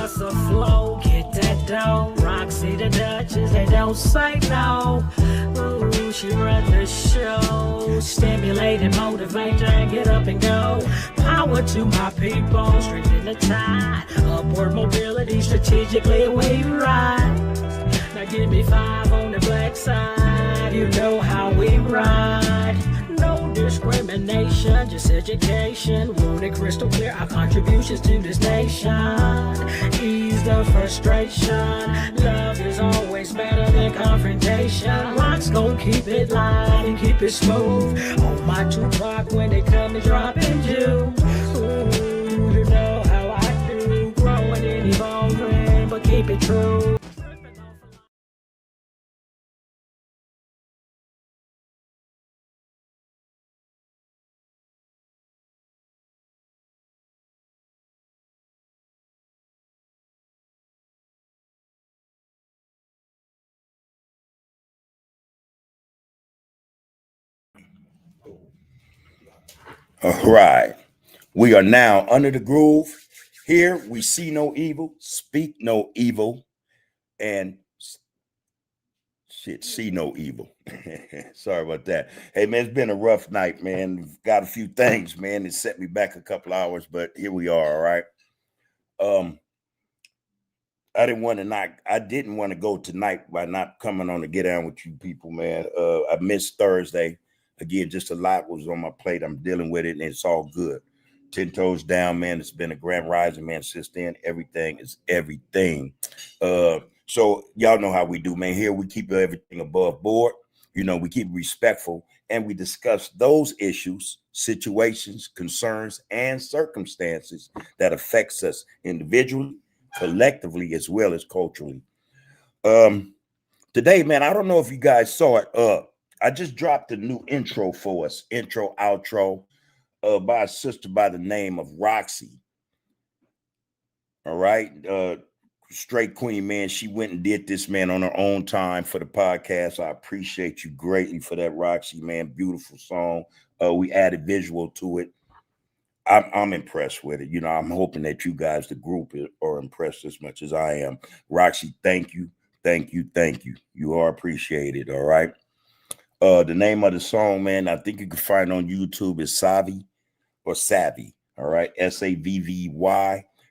us a flow, get that dough. Roxy the Duchess, they don't say no. Ooh, she run the show, stimulate and motivate and get up and go. Power to my people, strengthen the tide. Upward mobility, strategically we rise. Now give me 5 on the black side, you know how we ride. No discrimination, just education. Rooted crystal clear, our contributions to this nation. Ease the frustration. Love is always better than confrontation. Rocks gon' keep it light and keep it smooth. On my Tupac when they come and dropping juice. Ooh, you know how I do. Growing and evolving, but keep it true. All right. We are now under the groove. Here we see no evil, speak no evil, and see no evil. Sorry about that. Hey, man, it's been a rough night, man. Got a few things, man. It set me back a couple hours, but here we are, all right. I didn't want to go tonight by not coming on to get down with you people, man. I missed Thursday. Again, just a lot was on my plate. I'm dealing with it, and it's all good. 10 toes down, man. It's been a grand rising, man. Since then, everything is everything. So y'all know how we do, man. Here we keep everything above board. You know, we keep respectful, and we discuss those issues, situations, concerns, and circumstances that affects us individually, collectively, as well as culturally. Today, man, I don't know if you guys saw it. I just dropped a new intro for us, intro, outro, by a sister by the name of Roxy. All right. Straight queen, man. She went and did this, man, on her own time for the podcast. I appreciate you greatly for that, Roxy, man. Beautiful song. We added visual to it. I'm impressed with it. You know, I'm hoping that you guys, the group, are impressed as much as I am. Roxy, thank you. Thank you. Thank you. You are appreciated. All right. The name of the song, man, I think you can find on YouTube is Savvy or Savvy. All right. Savvy.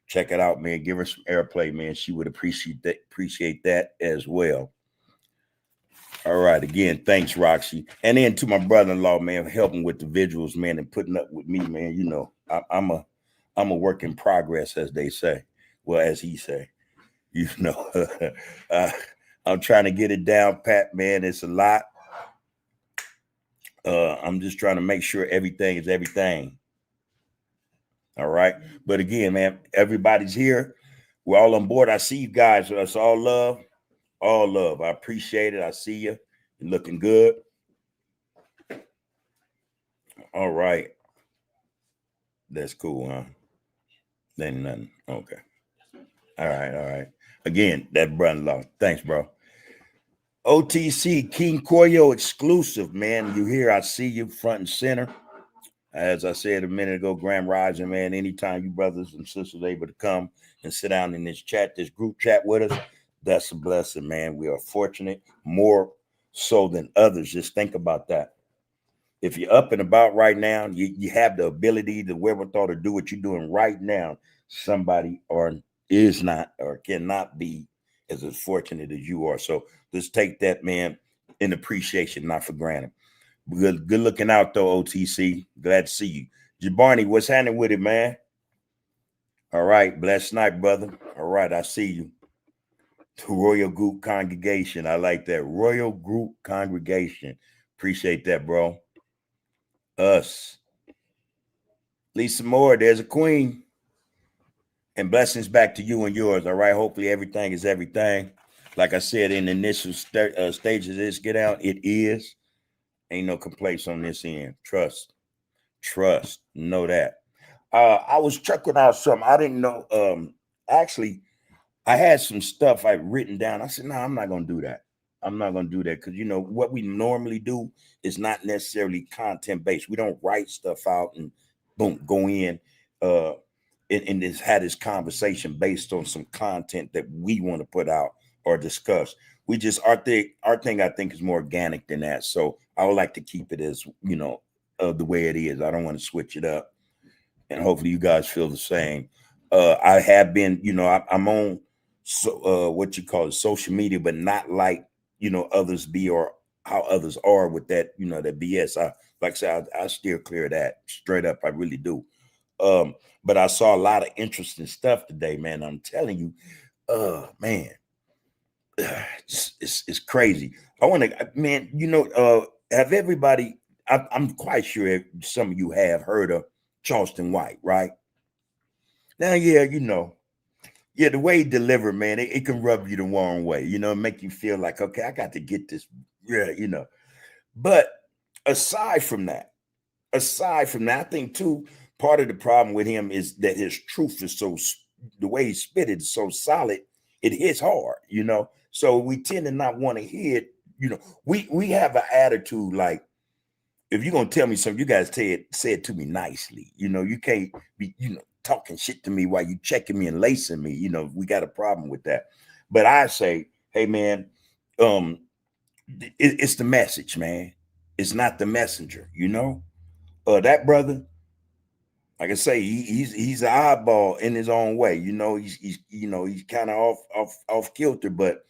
Check it out, man. Give her some airplay, man. She would appreciate that as well. All right. Again, thanks, Roxy. And then to my brother-in-law, man, helping with the visuals, man, and putting up with me, man. You know, I'm a work in progress, as they say. Well, as he say, you know, I'm trying to get it down, Pat, man. It's a lot. I'm just trying to make sure everything is everything. All right. But again, man, everybody's here. We're all on board. I see you guys. It's all love. All love. I appreciate it. I see you. You're looking good. All right. That's cool, huh? Ain't nothing. Okay. All right. All right. Again, that brother-in-law. Thanks, bro. OTC King Koyo exclusive, man. You here? I see you front and center. As I said a minute ago, Grand Rising, man. Anytime you brothers and sisters are able to come and sit down in this chat, this group chat with us, that's a blessing, man. We are fortunate, more so than others. Just think about that. If you're up and about right now, you have the ability, the wherewithal to do what you're doing right now. Somebody is not or cannot be as fortunate as you are. So let's take that, man, in appreciation, not for granted. Good looking out, though, OTC. Glad to see you. Jabbarni, what's happening with it, man? All right. Blessed night, brother. All right. I see you. The Royal Group Congregation. I like that. Royal Group Congregation. Appreciate that, bro. Us. Lisa Moore, there's a queen. And blessings back to you and yours. All right. Hopefully everything is everything. Like I said, in the initial stages of this get out, it is. Ain't no complaints on this end. Trust. Know that. I was checking out something. I didn't know. Actually, I had some stuff I written down. I said, no, I'm not going to do that. I'm not going to do that because, you know, what we normally do is not necessarily content based. We don't write stuff out and boom, go in. and has had this conversation based on some content that we want to put out or discuss. We just our thing I think is more organic than that. So I would like to keep it as the way it is. I don't want to switch it up, and hopefully you guys feel the same. I have been, I'm on what you call it, social media, but not like others be or how others are with that that BS. Like I said, I steer clear of that straight up. I really do. But I saw a lot of interesting stuff today, man. I'm telling you, man, it's crazy. I want to, man, have everybody, I'm quite sure some of you have heard of Charleston White, right? Now, yeah, yeah, the way he delivered, man, it can rub you the wrong way, make you feel like, okay, I got to get this, yeah. But aside from that, I think too, part of the problem with him is that his truth is the way he spit it is so solid, it hits hard. So we tend to not want to hear it. We have an attitude like, if you're gonna tell me something, you guys say it to me nicely. You can't be, talking shit to me while you checking me and lacing me. We got a problem with that. But I say, hey man, it's the message, man. It's not the messenger, that brother, like I say, he's an oddball in his own way. He's kind of off kilter, but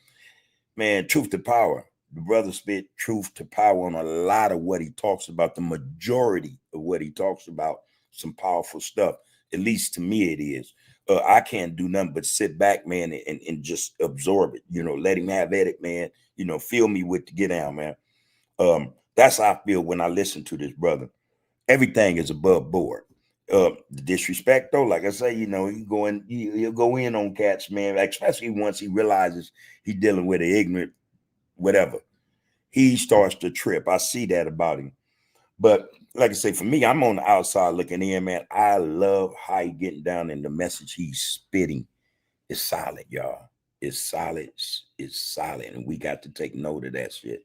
man, truth to power. The brother spit truth to power on a lot of what he talks about. The majority of what he talks about, some powerful stuff. At least to me, it is. I can't do nothing but sit back, man, and just absorb it. Let him have at it, man. Feel me with the get down, man. That's how I feel when I listen to this brother. Everything is above board. The disrespect, though, like I say, he'll go in on cats, man, especially once he realizes he's dealing with an ignorant, whatever. He starts to trip. I see that about him. But like I say, for me, I'm on the outside looking in, man. I love how he getting down and the message he's spitting is solid, y'all. It's solid. It's solid. And we got to take note of that shit.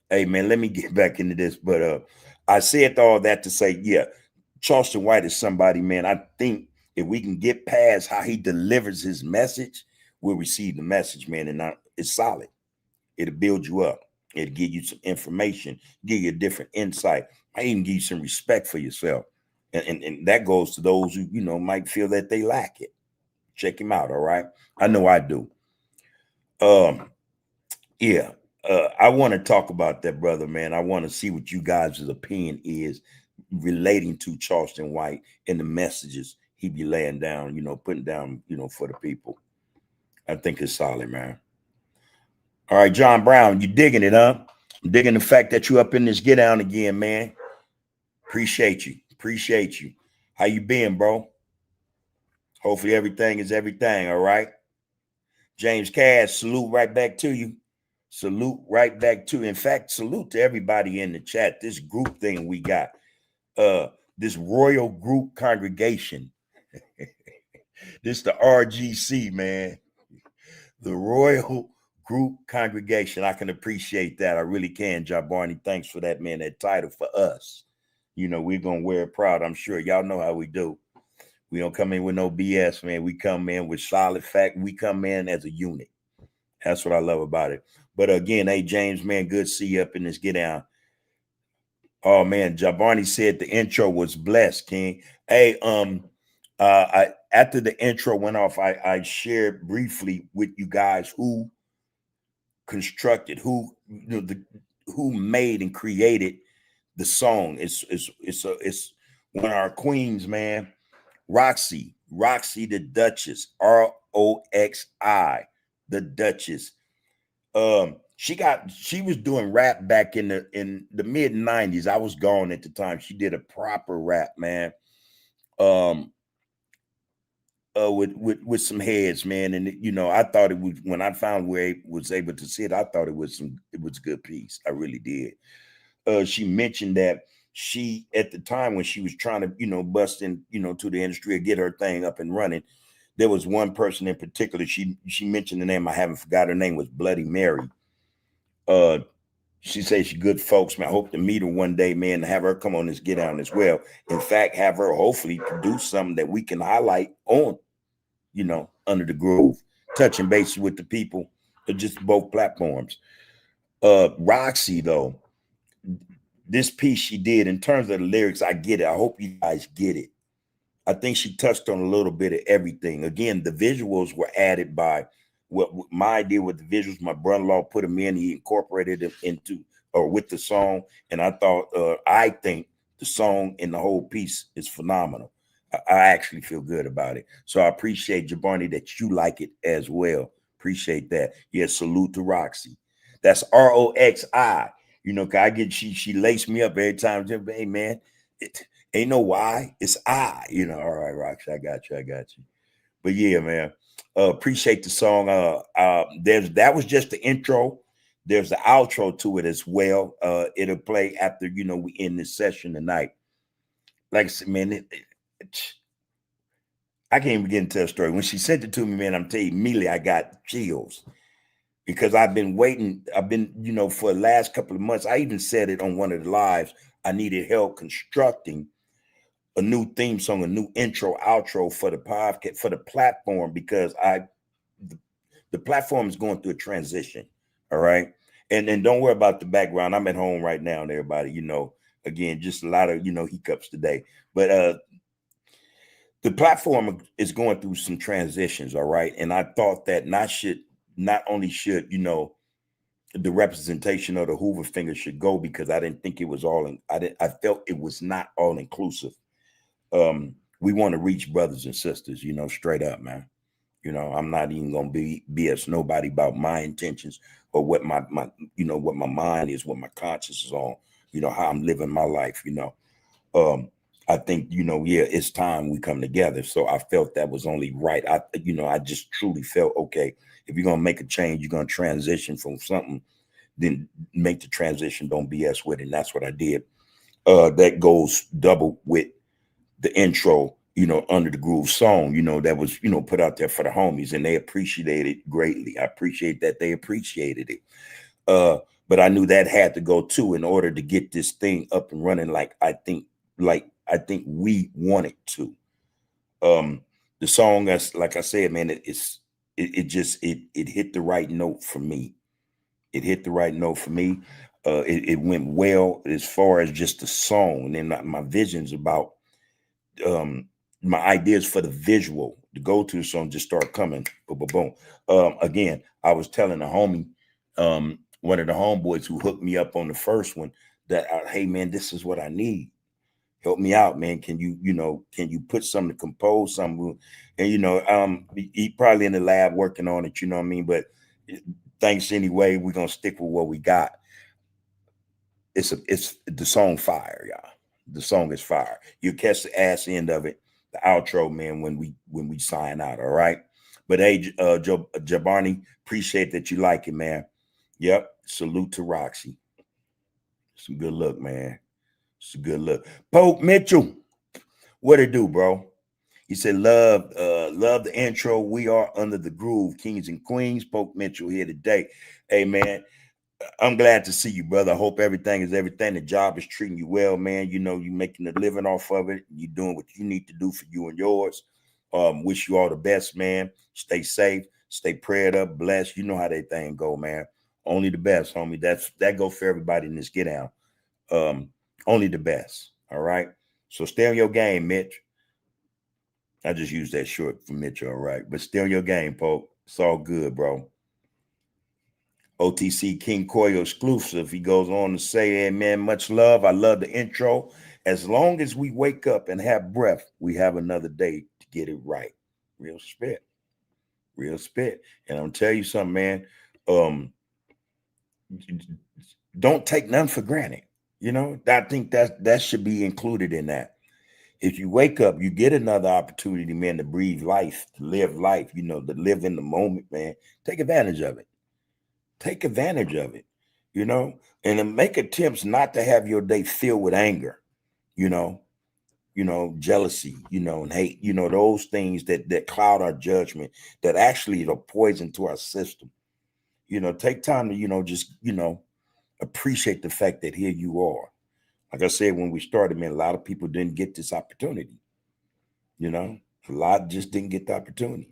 Hey, man, let me get back into this. But I said all that to say, yeah, Charleston White is somebody, man. I think if we can get past how he delivers his message, we'll receive the message, man. And it's solid. It'll build you up. It'll give you some information, give you a different insight. I even give you some respect for yourself. And that goes to those who, might feel that they lack it. Check him out, all right? I know I do. Yeah. I want to talk about that, brother, man. I want to see what you guys' opinion is relating to Charleston White and the messages he be laying down, putting down, for the people. I think it's solid, man. All right, John Brown, you digging it, huh? I'm digging the fact that you up in this get down again, man. Appreciate you. Appreciate you. How you been, bro? Hopefully everything is everything, all right? James Cass, salute right back to you. Salute right back to you. In fact, salute to everybody in the chat. This group thing we got. This Royal Group Congregation. This the RGC, man. The Royal Group Congregation. I can appreciate that. I really can, John Barney. Thanks for that, man. That title for us. We're going to wear it proud. I'm sure y'all know how we do. We don't come in with no BS, man. We come in with solid fact. We come in as a unit. That's what I love about it. But again, hey, James, man, good to see you up in this get down. Oh, man, Jabarni said the intro was blessed, King. Hey, after the intro went off, I shared briefly with you guys who constructed, who made and created the song. It's one of our queens, man. Roxy the Duchess, ROXI, the Duchess. She was doing rap back in the mid 90s. I was gone at the time. She did a proper rap, man. With some heads, man. And I thought it was, when I found where I was able to see it, I thought it was a good piece. I really did. She mentioned that she, at the time when she was trying to, bust in, to the industry or get her thing up and running, there was one person in particular. She mentioned the name. I haven't forgot her name, was Bloody Mary. She says she's good folks, man. I hope to meet her one day, man, and have her come on this Get Down as well. In fact, have her hopefully produce something that we can highlight on, Under the Groove, touching bases with the people, just both platforms. Roxy, though, this piece she did in terms of the lyrics, I get it. I hope you guys get it. I think she touched on a little bit of everything. Again, the visuals were added by what my idea with the visuals. My brother-in-law put them in. He incorporated them into or with the song, and I think the song and the whole piece is phenomenal. I actually feel good about it. So I appreciate Jabarni that you like it as well. Appreciate that. Yeah, salute to Roxy. That's ROXI. 'Cause I get she laced me up every time. Hey man, ain't no why, it's I. All right, Roxy, I got you. But yeah, man, appreciate the song. That was just the intro. There's the outro to it as well. It'll play after we end this session tonight. Like I said, man, I can't even get into a story. When she sent it to me, man, I'm telling you, immediately I got chills because I've been waiting. I've been, for the last couple of months. I even said it on one of the lives. I needed help constructing a new theme song, a new intro, outro for the podcast, for the platform, because the platform is going through a transition. All right. And don't worry about the background. I'm at home right now, and everybody, again, just a lot of, hiccups today. But the platform is going through some transitions. All right. And I thought that not only should, the representation of the Hoover finger should go, because I didn't think it was I felt it was not all inclusive. We want to reach brothers and sisters, straight up, man. I'm not even gonna be BS nobody about my intentions or what my what my mind is, what my conscience is on, how I'm living my life. I think, yeah, it's time we come together. So I felt that was only right. I just truly felt, okay, if you're gonna make a change, you're gonna transition from something, then make the transition. Don't BS with it. And that's what I did. That goes double with the intro, Under the Groove song, that was, put out there for the homies, and they appreciated it greatly. I appreciate that they appreciated it. But I knew that had to go too in order to get this thing up and running like I think we want it to. The song, that's like I said, man, it hit the right note for me. It hit the right note for me. It went well as far as just the song, and then my visions about my ideas for the visual, the go-to song just start coming. Boom, boom, boom. Again, I was telling a homie, one of the homeboys who hooked me up on the first one, that hey man, this is what I need. Help me out, man. Can you put something to compose something? And he probably in the lab working on it, you know what I mean? But thanks anyway. We're gonna stick with what we got. It's the song fire, y'all. The song is fire. You catch the ass end of it, the outro, man, when we sign out. All right. But hey, Jabarni, appreciate that you like it, man. Yep. Salute to Roxy. Some good look, man. It's a good look. Poke Mitchell, what it do, bro? He said, love the intro. We are under the groove, kings and queens. Poke Mitchell here today. Hey, man, I'm glad to see you, brother. I hope everything is everything. The job is treating you well, man. You making a living off of it. You're doing what you need to do for you and yours. Wish you all the best, man. Stay safe. Stay prayed up, blessed. You know how that thing go, man. Only the best, homie. That go for everybody in this Get Down. Only the best. All right. So stay on your game, Mitch. I just used that short for Mitch, all right. But stay on your game, Pope. It's all good, bro. OTC King Koyo exclusive. He goes on to say, hey, man, much love. I love the intro. As long as we wake up and have breath, we have another day to get it right. Real spit. Real spit. And I'm tell you something, man. Don't take none for granted. I think that should be included in that. If you wake up, you get another opportunity, man, to breathe life, to live life, to live in the moment, man. Take advantage of it. Take advantage of it, and then make attempts not to have your day filled with anger, jealousy, and hate, those things that cloud our judgment, that actually are poison to our system. Take time to, just, Appreciate the fact that here you are. Like I said, when we started, man, a lot of people didn't get this opportunity. You know, a lot just didn't get the opportunity.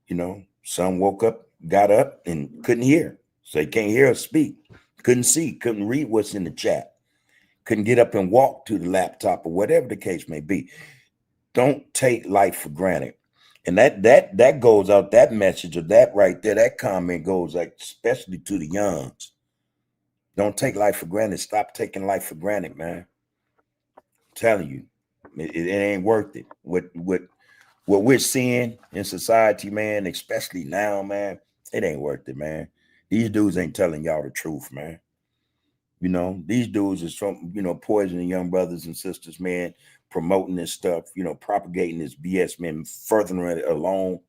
You know, some woke up, got up, and couldn't hear. So they can't hear or speak. Couldn't see, couldn't read what's in the chat. Couldn't get up and walk to the laptop or whatever the case may be. Don't take life for granted. And that goes out, that message or that right there, that comment goes like especially to the youngs. Don't take life for granted. Stop taking life for granted, man. I'm telling you, it ain't worth it. What we're seeing in society, man, especially now, man, it ain't worth it, man. These dudes ain't telling y'all the truth, man. You know, these dudes is from, poisoning young brothers and sisters, man, promoting this stuff, propagating this BS, man, furthering it along.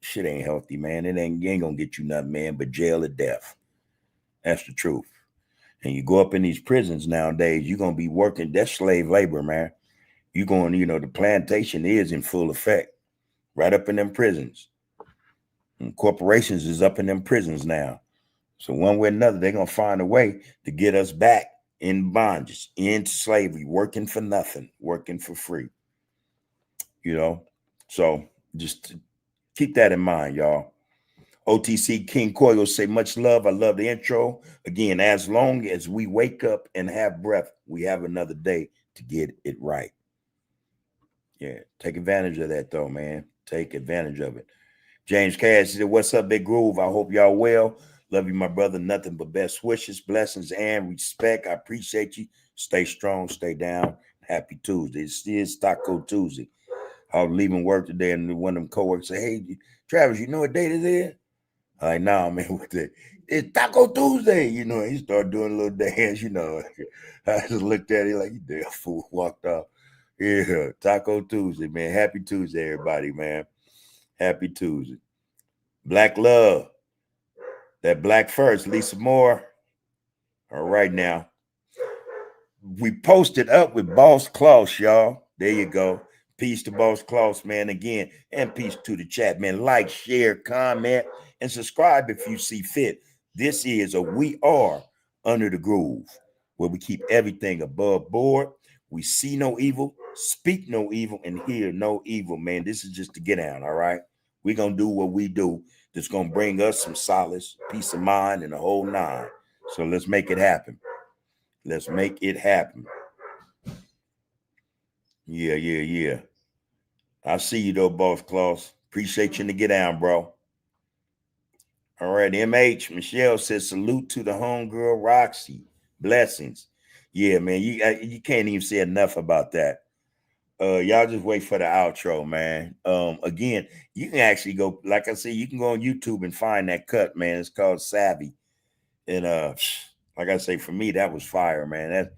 Shit ain't healthy, man. It ain't gonna get you nothing, man, but jail or death. That's the truth. And you go up in these prisons nowadays, you're gonna be working. That's slave labor, man. You're going, the plantation is in full effect. Right up in them prisons. And corporations is up in them prisons now. So one way or another, they're going to find a way to get us back in bondage, into slavery, working for nothing, working for free. So just keep that in mind, y'all. OTC King Coyle say much love. I love the intro. Again, as long as we wake up and have breath, we have another day to get it right. Yeah, take advantage of that though, man. Take advantage of it. James Cash said, "What's up, Big Groove? I hope y'all well. Love you, my brother. Nothing but best wishes, blessings, and respect. I appreciate you. Stay strong, stay down. Happy Tuesday. It is Taco Tuesday. I was leaving work today, and one of them coworkers said, 'Hey, Travis, you know what date it is?' I'm like, 'Nah, man, what day? It's Taco Tuesday.' He started doing a little dance. I just looked at him like, 'You damn fool,' walked off. Yeah, Taco Tuesday, man. Happy Tuesday, everybody, man. Happy Tuesday. Black love. That black first, Lisa Moore. All right now. We posted up with Boss Klaus, y'all. There you go. Peace to Boss Klaus, man, again. And peace to the chat, man. Like, share, comment, and subscribe if you see fit. This is a We Are Under the Groove, where we keep everything above board. We see no evil, speak no evil, and hear no evil, man. This is just to get down, all right? We're going to do what we do that's going to bring us some solace, peace of mind, and the whole nine. So let's make it happen. Let's make it happen. Yeah. I see you, though, Boss Klaus. Appreciate you to get down, bro. All right, MH. Michelle says, salute to the homegirl, Roxy. Blessings. Yeah, man, you can't even say enough about that. Y'all just wait for the outro, man. Again, you can actually go, like I said, you can go on YouTube and find that cut, man. It's called Savvy. And like I say, for me, that was fire, man. That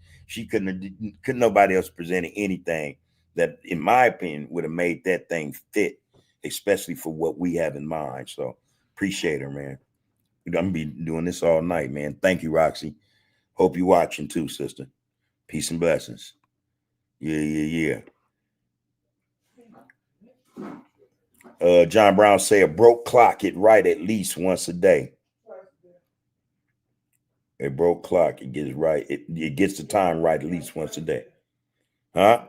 couldn't nobody else presented anything that, in my opinion, would have made that thing fit, especially for what we have in mind. So appreciate her, man. I'm gonna be doing this all night, man. Thank you, Roxy. Hope you're watching too, sister. Peace and blessings. Yeah. John Brown say a broke clock get right at least once a day. A broke clock, it gets right. It gets the time right at least once a day. Huh?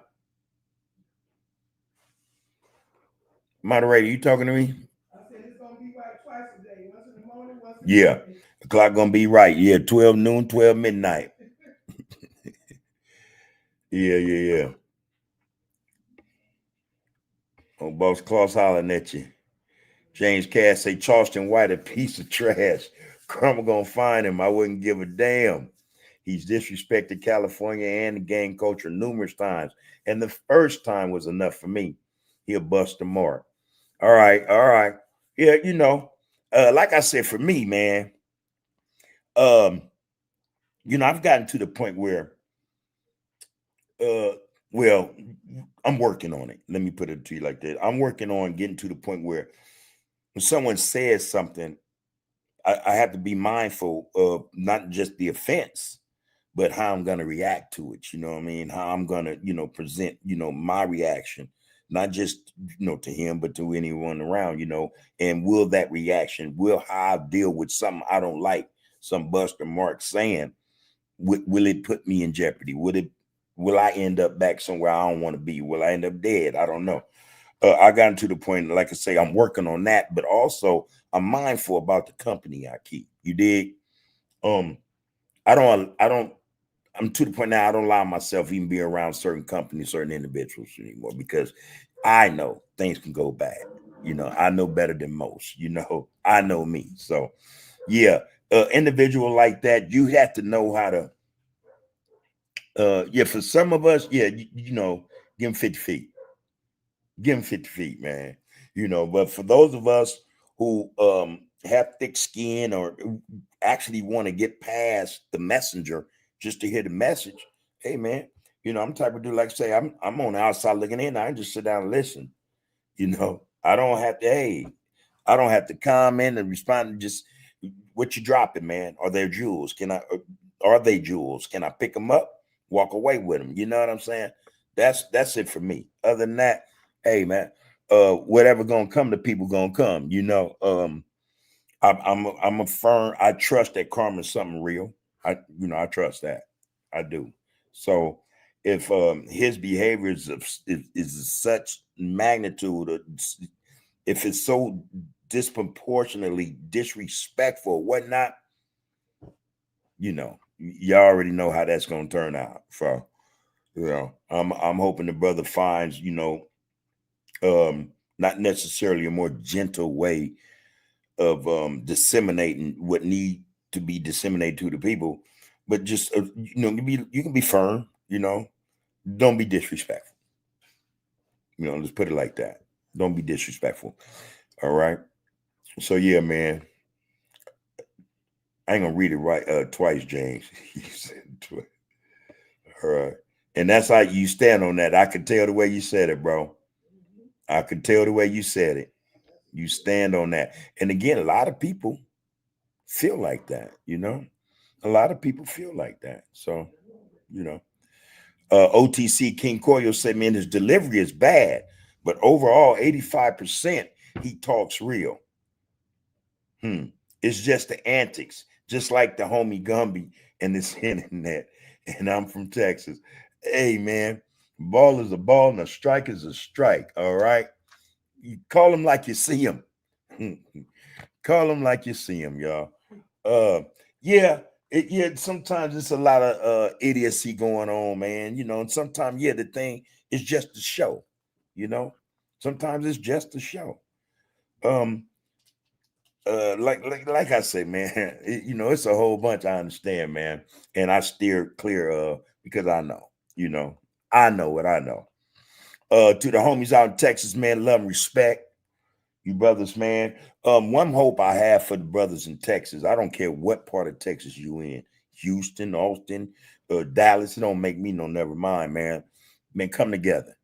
Moderator, you talking to me? I said it's gonna be right twice a day. Once in the morning, once in the morning. The clock gonna be right. Yeah, 12 noon, 12 midnight. Yeah. Oh, Boss Claus hollering at you. James Cass say Charleston White a piece of trash. Crummer gonna find him. I wouldn't give a damn. He's disrespected California and the gang culture numerous times. And the first time was enough for me. He'll bust the mark. All right. Yeah, like I said, for me, man, I've gotten to the point where, I'm working on it. Let me put it to you like that. I'm working on getting to the point where when someone says something, I have to be mindful of not just the offense, but how I'm going to react to it. You know what I mean? How I'm going to, present, my reaction, not just, to him, but to anyone around, and will that reaction, how I deal with something I don't like, some Buster Mark saying, will it put me in jeopardy? Will I end up back somewhere I don't want to be? Will I end up dead? I don't know. I got to the point, like I say, I'm working on that, but also I'm mindful about the company I keep. You dig? I don't, I'm to the point now I don't allow myself even be around certain companies, certain individuals anymore, because I know things can go bad. I know better than most, I know me. So yeah, individual like that, you have to know how to, yeah, for some of us, yeah, give them 50 feet. Give them 50 feet, man. But for those of us who have thick skin or actually want to get past the messenger just to hear the message, hey man, I'm the type of dude, like I say, I'm on the outside looking in. I can just sit down and listen. I don't have to, hey, I don't have to comment and respond to just what you dropping, man. Are they jewels? Are they jewels? Can I pick them up, walk away with them? You know what I'm saying? That's it for me. Other than that, hey man, whatever gonna come to people gonna come. I'm a firm. I trust that karma is something real. I trust that. I do. So if his behavior is such magnitude, or if it's so disproportionately disrespectful or whatnot, you already know how that's gonna turn out. So, I'm hoping the brother finds, not necessarily a more gentle way of disseminating what need to be disseminated to the people, but just you can be firm, don't be disrespectful. Let's put it like that. Don't be disrespectful. All right. So yeah, man. I ain't gonna read it right twice, James. You said it twice. All right. And that's how you stand on that. I could tell the way you said it, bro. I could tell the way you said it. You stand on that. And again, a lot of people feel like that, A lot of people feel like that. So, OTC King Coyle said, man, his delivery is bad, but overall, 85%, he talks real. It's just the antics, just like the homie Gumby and this internet. And I'm from Texas. Hey, man, ball is a ball and a strike is a strike. All right. You call them like you see them. Call them like you see them, y'all. Yeah, sometimes it's a lot of idiocy going on, man. And sometimes, the thing is just a show, Sometimes it's just a show. Like I say, man, it's a whole bunch. I understand, man, and I steer clear because I know, I know what I know. To the homies out in Texas, man, love and respect. You brothers, man. One hope I have for the brothers in Texas, I don't care what part of Texas you in, Houston, Austin, Dallas, it don't make me no never mind, man. Man, come together.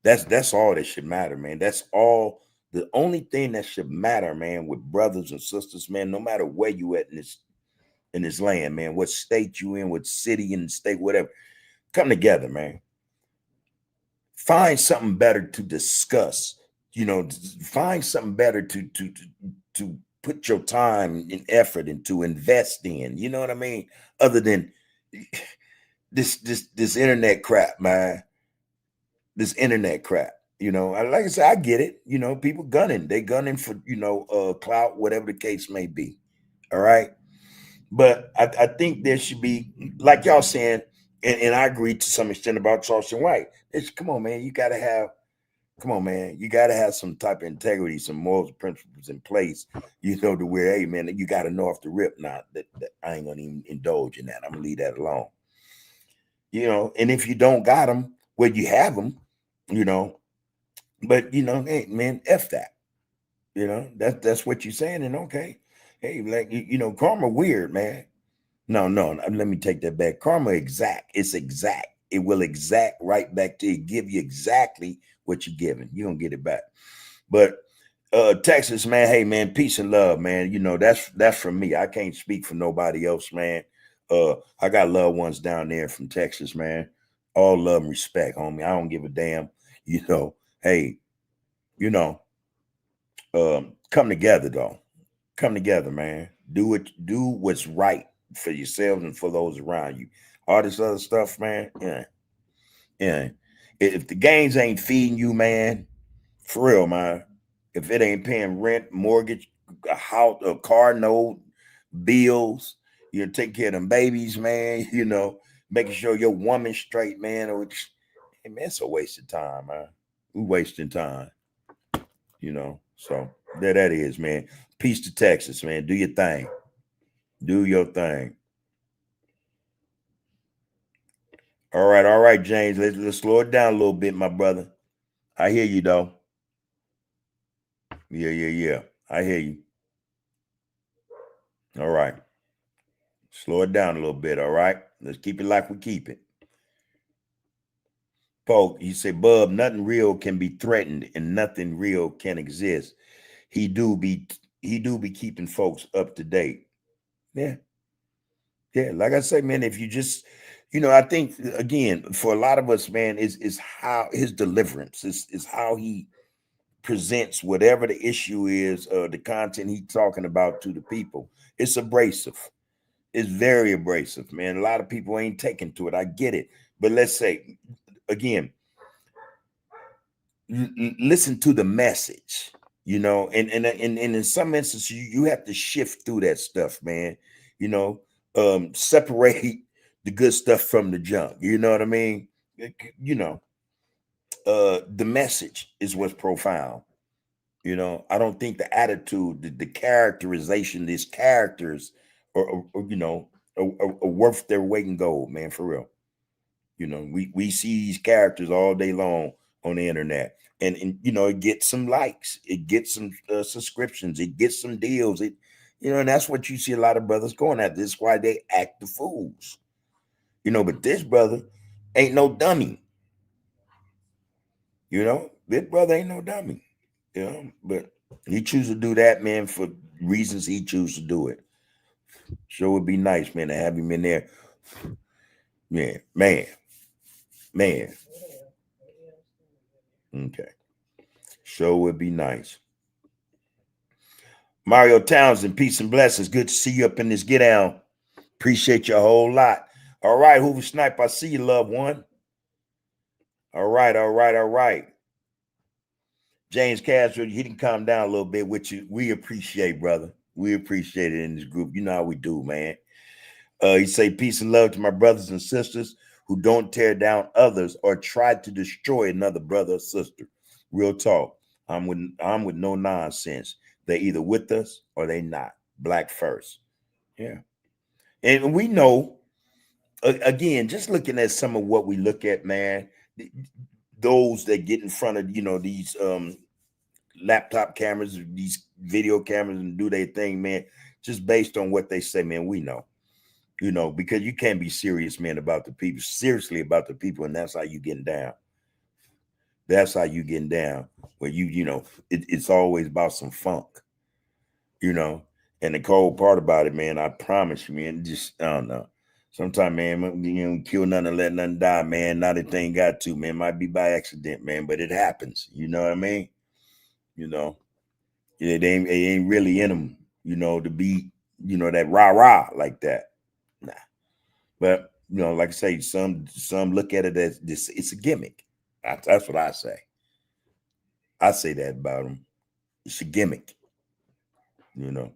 That's all that should matter, man. That's all. The only thing that should matter, man, with brothers and sisters, man, no matter where you at in this land, man, what state you in, what city and state, whatever, come together, man. Find something better to discuss. Find something better to put your time and effort into, invest in. You know what I mean? Other than this internet crap, man. This internet crap. Like I said, I get it. People gunning. They gunning for clout, whatever the case may be. All right. But I think there should be, like y'all saying, and I agree to some extent about Charleston White. Come on, man. You got to have some type of integrity, some morals and principles in place, to where, hey, man, you got to know off the rip now that I ain't going to even indulge in that. I'm going to leave that alone. And if you don't got them, well, you have them, but, hey, man, F that. That's what you're saying. And okay, hey, like, karma weird, man. No, let me take that back. Karma exact. It's exact. It will exact right back to you, give you exactly what you're giving. You're going to get it back. But Texas, man, hey, man, peace and love, man. That's from me. I can't speak for nobody else, man. I got loved ones down there from Texas, man. All love and respect, homie. I don't give a damn. Hey, come together, though. Come together, man. Do what's right. for yourselves and for those around you. All this other stuff, man. Yeah, yeah. If the games ain't feeding you, man, for real, man. If it ain't paying rent, mortgage, a house, a car note, bills, you know, take care of them babies, man. You know, making sure your woman's straight, man. Or hey, man, it's a waste of time, man. We wasting time, you know. So there that is, man. Peace to Texas, man. Do your thing. Do your thing. All right, James. Let's slow it down a little bit, my brother. I hear you though. Yeah. I hear you. All right. Slow it down a little bit, all right? Let's keep it like we keep it. Poke, he said, Bub, nothing real can be threatened and nothing real can exist. He do be keeping folks up to date. Yeah. Yeah. Like I say, man, if you just, you know, I think again, for a lot of us, man, is how his deliverance is how he presents whatever the issue is, the content he's talking about to the people. It's abrasive. It's very abrasive, man. A lot of people ain't taking to it. I get it. But let's say, again, listen to the message, you know, and in some instances, you have to shift through that stuff, man. You know, separate the good stuff from the junk. You know what I mean? You know, the message is what's profound. You know, I don't think the attitude, the characterization, these characters you know, are worth their weight in gold, man, for real. You know, we see these characters all day long on the internet, and you know, it gets some likes, it gets some subscriptions, it gets some deals, it, you know, and that's what you see a lot of brothers going at. This is why they act the fools, you know. But this brother ain't no dummy, you know. This brother ain't no dummy, you know. But he chooses to do that, man, for reasons he chooses to do it. Sure would be nice, man, to have him in there. Yeah, man. Okay. Sure would be nice. Mario Townsend, peace and blessings. Good to see you up in this get down. Appreciate you a whole lot. All right, Hoover Snipe, I see you, loved one. All right. James Castro, he can calm down a little bit, which we appreciate, brother. We appreciate it in this group. You know how we do, man. He say peace and love to my brothers and sisters who don't tear down others or try to destroy another brother or sister. Real talk. I'm with no nonsense. They're either with us or they not. Black first. Yeah. And we know, again, just looking at some of what we look at, man, those that get in front of, you know, these laptop cameras, these video cameras and do their thing, man, just based on what they say, man, we know. You know, because you can't be serious, man, seriously about the people, and that's how you getting down. That's how you getting down. Where you know, it's always about some funk, you know. And the cold part about it, man, I promise you, man, just I don't know. Sometimes, man, you know, kill nothing and let nothing die, man. Not a thing got to, man. Might be by accident, man, but it happens. You know what I mean? You know, it ain't really in them, you know, to be, you know, that rah-rah like that. Nah. But you know, like I say, some look at it as this. It's a gimmick. That's what I say. I say that about them. It's a gimmick. You know.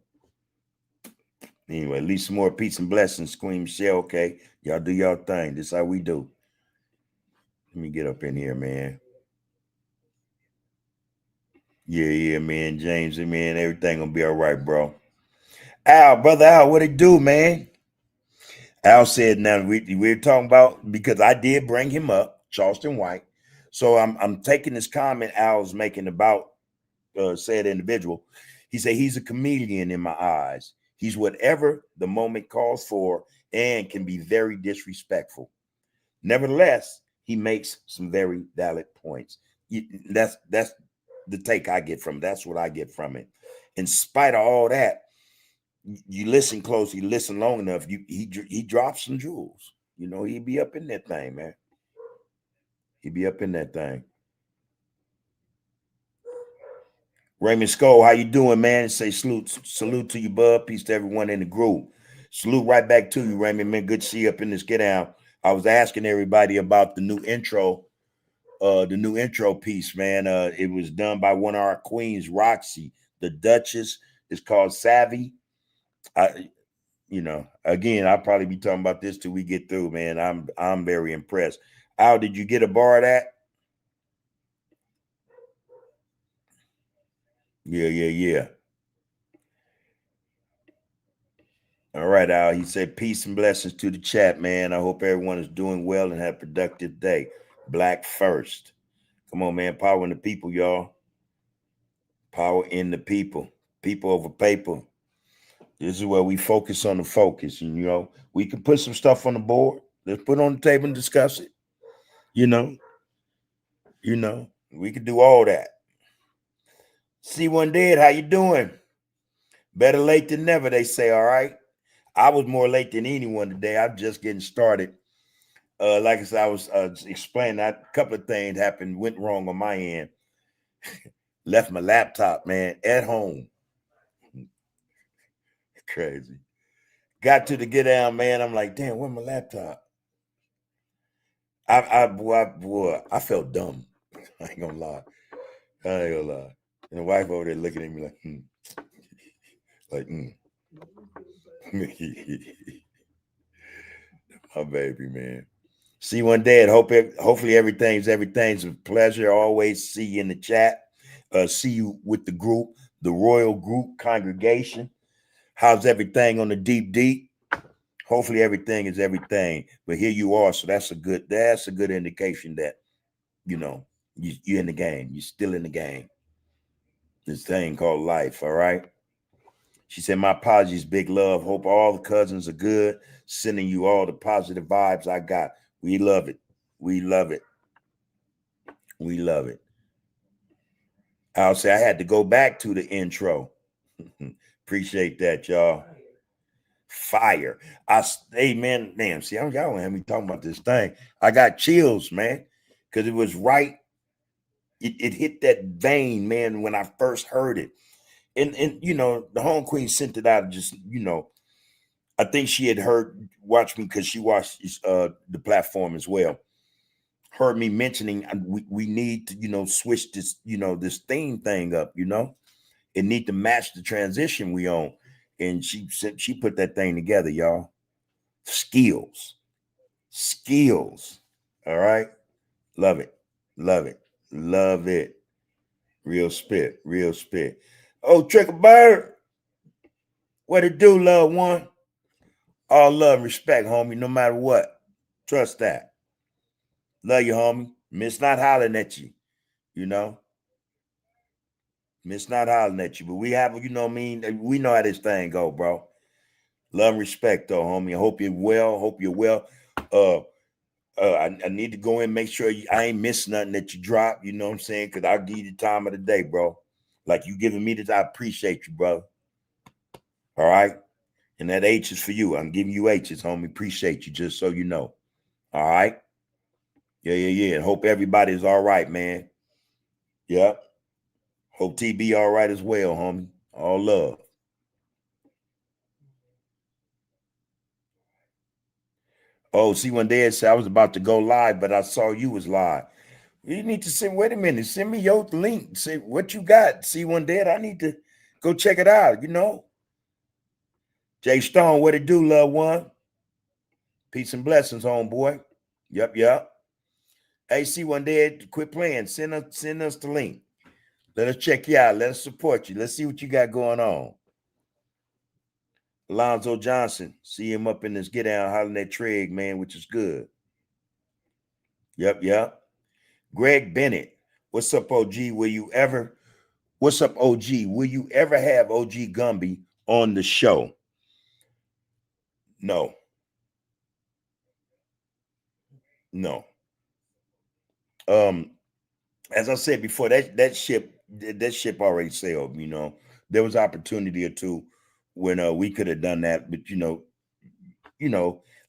Anyway, at least some more peace and blessings, Queen Michelle. Okay, y'all do y'all thing. This is how we do. Let me get up in here, man. Yeah, man. James, man, everything gonna be all right, bro. Brother Al, what it do, man? Al said, now we're talking about, because I did bring him up, Charleston White. So I'm taking this comment Al's making about said individual. He said he's a chameleon in my eyes. He's whatever the moment calls for and can be very disrespectful. Nevertheless, he makes some very valid points. That's the take I get from it. That's what I get from it. In spite of all that, you listen closely, listen long enough, he drops some jewels. You know, he'd be up in that thing, man. He'd be up in that thing. Raymond Skull, how you doing, man? Say salute to you, bud. Peace to everyone in the group. Salute right back to you, Raymond. Man, good to see you up in this get down. I was asking everybody about the new intro piece, man. It was done by one of our queens, Roxy, the Duchess. It's called Savvy. Again, I'll probably be talking about this till we get through, man. I'm very impressed. Al, did you get a bar of that? Yeah. All right, Al. He said, peace and blessings to the chat, man. I hope everyone is doing well and have a productive day. Black first. Come on, man. Power in the people, y'all. Power in the people. People over paper. This is where we focus on the focus. And, we can put some stuff on the board. Let's put it on the table and discuss it. We can do all that. C1 Dead, how you doing? Better late than never, they say, all right? I was more late than anyone today. I'm just getting started. Like I said, I was explaining that a couple of things went wrong on my end. Left my laptop, man, at home. Crazy. Got to the get down, man. I'm like, damn, where's my laptop? I felt dumb. I ain't gonna lie. And the wife over there looking at me like, my baby, man. C1 Dad, hopefully everything's a pleasure. Always see you in the chat. See you with the group, the Royal Group Congregation. How's everything on the deep? Hopefully everything is everything. But here you are, so that's a good indication that you're in the game. You're still in the game. This thing called life, all right? She said, my apologies, big love. Hope all the cousins are good. Sending you all the positive vibes I got. We love it. I'll say I had to go back to the intro. Appreciate that, y'all. Fire. Hey, man, damn, see, y'all don't have me talking about this thing. I got chills, man, because it was right. It hit that vein, man, when I first heard it. And the home queen sent it out just, I think she had watched me because she watched the platform as well. Heard me mentioning we need to, switch this, this theme thing up, It need to match the transition we on. And she said she put that thing together, y'all. Skills. All right. Love it. Real spit. Oh, Trickle Bird. What it do, loved one? All love and respect, homie, no matter what. Trust that. Love you, homie. Miss not hollering at you, Miss not hollering at you. But we have, we know how this thing go, bro. Love and respect, though, homie. I hope you're well. I need to go in and make sure I ain't miss nothing that you drop, you know what I'm saying? Because I'll give you the time of the day, bro. Like you giving me this, I appreciate you, brother. All right? And that H is for you. I'm giving you H's, homie. Appreciate you, just so you know. All right? Yeah. Hope everybody's all right, man. Yep. Hope TB all right as well, homie. All love. Oh, see, one day I said I was about to go live, but I saw you was live. You need to wait a minute, send me your link. Say what you got. See one dead. I need to go check it out, Jay Stone, what it do, loved one? Peace and blessings, homeboy. Yep. Hey, see one dead, quit playing. Send us the link. Let us check you out. Let us support you. Let's see what you got going on. Alonzo Johnson, see him up in this get down hollering at Treg, man, which is good. Yep. Greg Bennett, what's up, OG? What's up, OG? Will you ever have OG Gumby on the show? No. As I said before, that ship already sailed. There was opportunity or two when we could have done that, but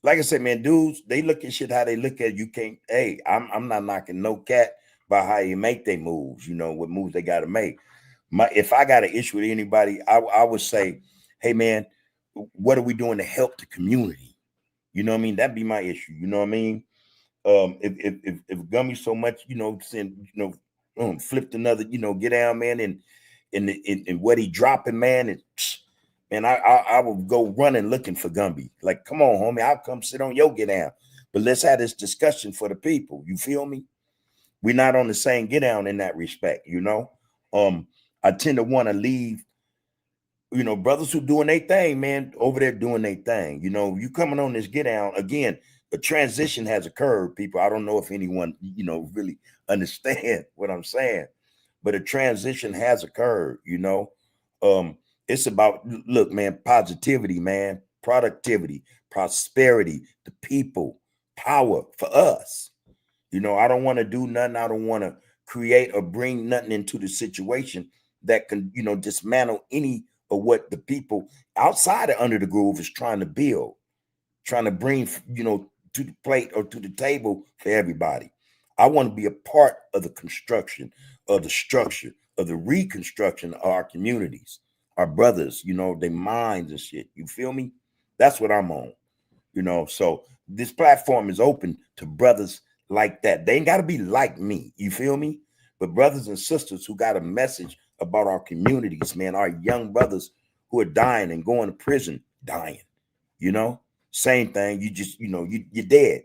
like I said, man, dudes, they look at shit how they look at it. You can't. Hey, I'm not knocking no cat about how you make their moves. What moves they got to make. If I got an issue with anybody, I would say, hey, man, what are we doing to help the community? You know what I mean? That'd be my issue. You know what I mean? If Gummy so much, send, flipped another, get down, man, and what he dropping, man, and I will go running looking for Gumby. Like, come on, homie, I'll come sit on your get down. But let's have this discussion for the people. You feel me? We're not on the same get down in that respect, I tend to want to leave, brothers who doing their thing, man, over there doing their thing. You coming on this get down again. The transition has occurred, people. I don't know if anyone, really understand what I'm saying, but a transition has occurred. It's about, look, man, positivity, man, productivity, prosperity, the people, power for us. I don't want to do nothing. I don't want to create or bring nothing into the situation that can, dismantle any of what the people outside of Under the Groove is trying to build, trying to bring, to the plate or to the table for everybody. I want to be a part of the construction of the structure of the reconstruction of our communities, our brothers, their minds and shit. You feel me? That's what I'm on, so this platform is open to brothers like that. They ain't got to be like me. You feel me? But brothers and sisters who got a message about our communities, man, our young brothers who are dying and going to prison, dying, same thing. You just, you're dead.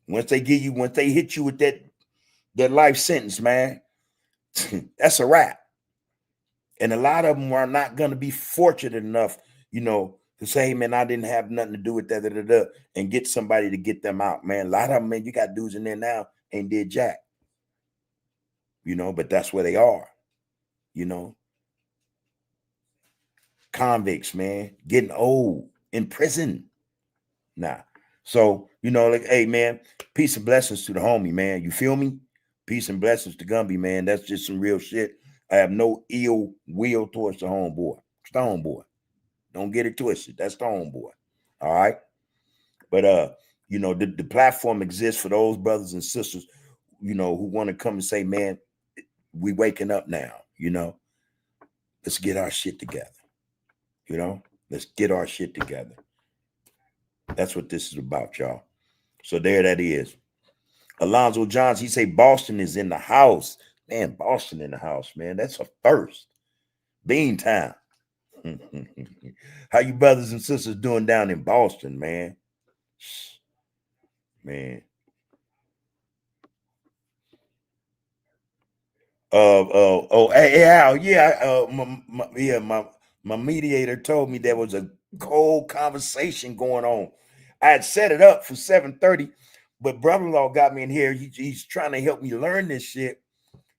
Once they hit you with that life sentence, man, that's a wrap. And a lot of them are not going to be fortunate enough, to say, hey, man, I didn't have nothing to do with that, and get somebody to get them out, man. A lot of them, man, you got dudes in there now ain't did jack, but that's where they are, convicts, man, getting old in prison. Nah. So, like, hey, man, peace and blessings to the homie, man. You feel me? Peace and blessings to Gumby, man. That's just some real shit. I have no ill will towards the homeboy. It's the homeboy. Don't get it twisted. That's the homeboy. All right. But the platform exists for those brothers and sisters, who want to come and say, man, we waking up now, let's get our shit together. Let's get our shit together. That's what this is about, y'all. So there that is. Alonzo Johns, he say Boston is in the house. Man, Boston in the house, man. That's a first. Bean time. How you brothers and sisters doing down in Boston, man? Man. Hey, Al, yeah, my mediator told me there was a cold conversation going on. I had set it up for 7:30, but brother-in-law got me in here. He's trying to help me learn this shit,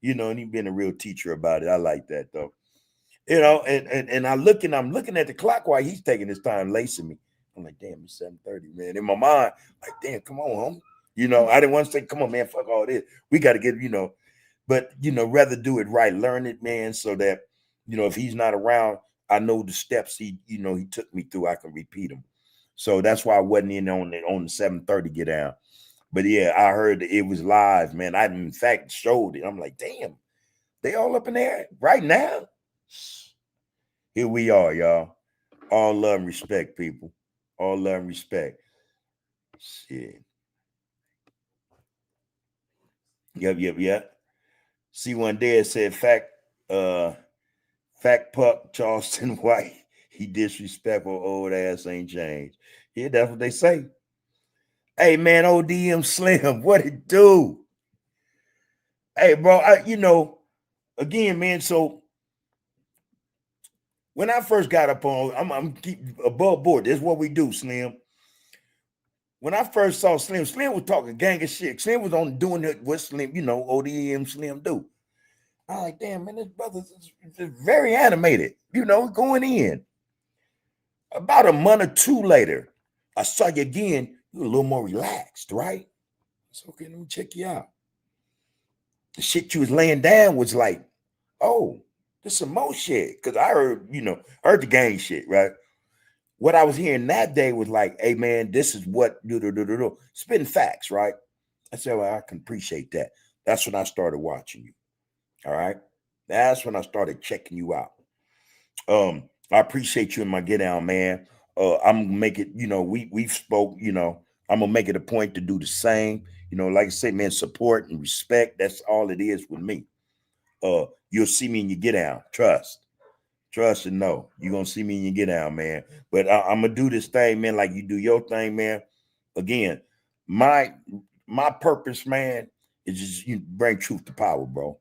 and he's been a real teacher about it. I like that though. And I'm looking at the clock while he's taking his time lacing me. I'm like, damn, it's 7:30, man. In my mind, like, damn, come on, homie. I didn't want to say, come on, man, fuck all this. We got to get, but rather do it right, learn it, man, so that if he's not around, I know the steps he took me through, I can repeat them. So that's why I wasn't in on the 7:30 get down. But yeah, I heard that it was live, man. I in fact showed it. I'm like, damn, they all up in there right now. Here we are, y'all. All love and respect, people. All love and respect. Shit. Yep. C1 Dead said fact puck Charleston White. He disrespectful, old ass ain't changed. Yeah, that's what they say. Hey man, ODM Slim, what it do? Hey, bro, again, man. So when I first got up on, I'm keep above board. This is what we do, Slim. When I first saw Slim was talking gang of shit. Slim was on doing what Slim, ODM Slim do. I'm like, damn, man, this brother is very animated, going in. About a month or two later, I saw you again. You were a little more relaxed, right? It's okay, let me check you out. The shit you was laying down was like, oh, there's some more shit. Because I heard the gang shit, right? What I was hearing that day was like, hey, man, this is what, spitting facts, right? I said, well, I can appreciate that. That's when I started watching you. All right. That's when I started checking you out. I appreciate you in my get down, man. I'm gonna make it, we've spoke, I'm gonna make it a point to do the same. Like I say, man, support and respect. That's all it is with me. You'll see me in your get down. Trust and know. You're gonna see me in your get down, man. But I'm gonna do this thing, man, like you do your thing, man. Again, my purpose, man, is just bring truth to power, bro.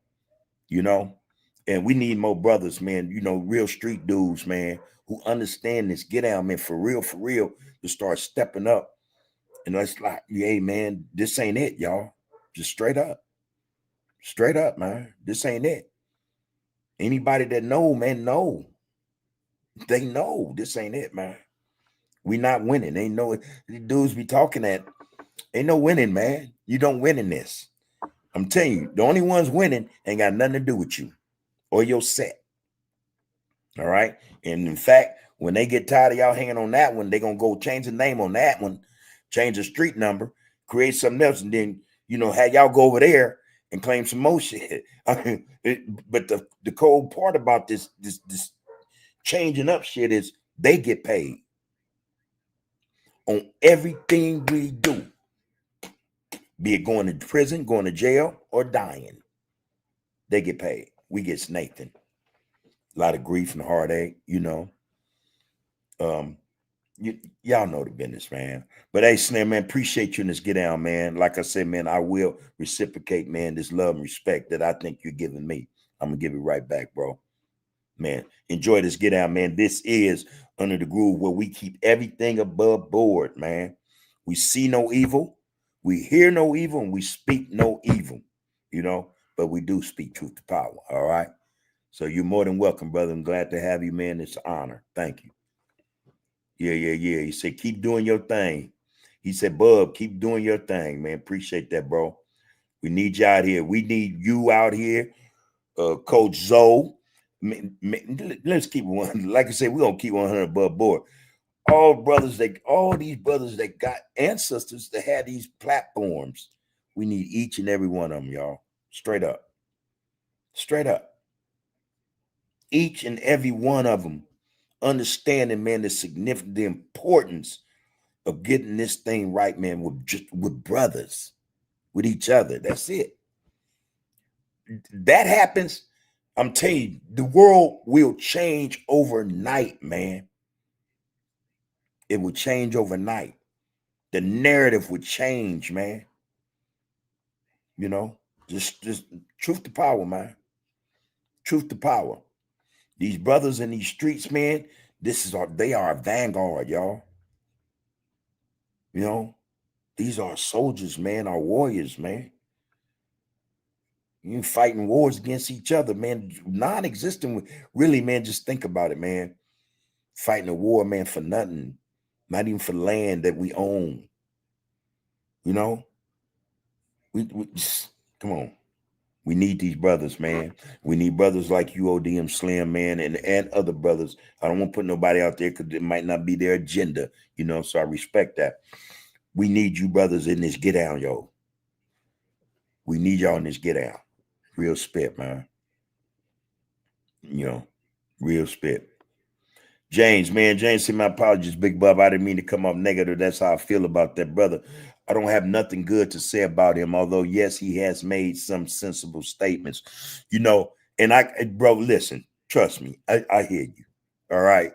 You know, and we need more brothers, man. Real street dudes, man, who understand this get down, man, for real, to start stepping up. And it's like, hey, man, this ain't it, y'all. Just straight up, man. This ain't it. Anybody that know, man, know. They know this ain't it, man. We not winning. Ain't no dudes be talking that. Ain't no winning, man. You don't win in this. I'm telling you, the only ones winning ain't got nothing to do with you or your set. All right. And in fact, when they get tired of y'all hanging on that one, they're gonna go change the name on that one, change the street number, create something else, and then have y'all go over there and claim some more shit. I mean, but the cold part about this changing up shit is they get paid on everything we do, be it going to prison, going to jail, or dying. They get paid. We get snaked. A lot of grief and heartache, y'all know the business, man. But hey, Slim, man, appreciate you in this get down, man. Like I said, man, I will reciprocate, man, this love and respect that I think you're giving me. I'm gonna give it right back, bro. Man, enjoy this get down, man. This is Under the Groove, where we keep everything above board, man. We see no evil, we hear no evil, and we speak no evil, but we do speak truth to power. All right. So you're more than welcome, brother. I'm glad to have you, man. It's an honor. Thank you. Yeah. He said, keep doing your thing. He said, Bub, keep doing your thing, man. Appreciate that, bro. We need you out here. We need you out here. Coach Zoe. Let's keep one. Like I said, we're gonna keep 100 above board. All these brothers that got ancestors that had these platforms. We need each and every one of them, y'all. Straight up. Each and every one of them understanding, man, the importance of getting this thing right, man, with brothers, with each other. That's it. That happens. I'm telling you, the world will change overnight, man. It will change overnight. The narrative would change, man. Just truth to power, man. Truth to power. These brothers in these streets, man, they are a vanguard, y'all. These are soldiers, man, our warriors, man. You fighting wars against each other, man. Non-existent, really, man. Just think about it, man. Fighting a war, man, for nothing. Not even for land that we own. We come on. We need these brothers, man. We need brothers like you, ODM Slim, man, and other brothers. I don't want to put nobody out there because it might not be their agenda, so I respect that. We need you brothers in this get down, yo. We need y'all in this get down. Real spit, man. Real spit. James said, my apologies, Big Bub. I didn't mean to come off negative. That's how I feel about that brother. I don't have nothing good to say about him, although, yes, he has made some sensible statements, and bro, listen, trust me, I hear you. All right.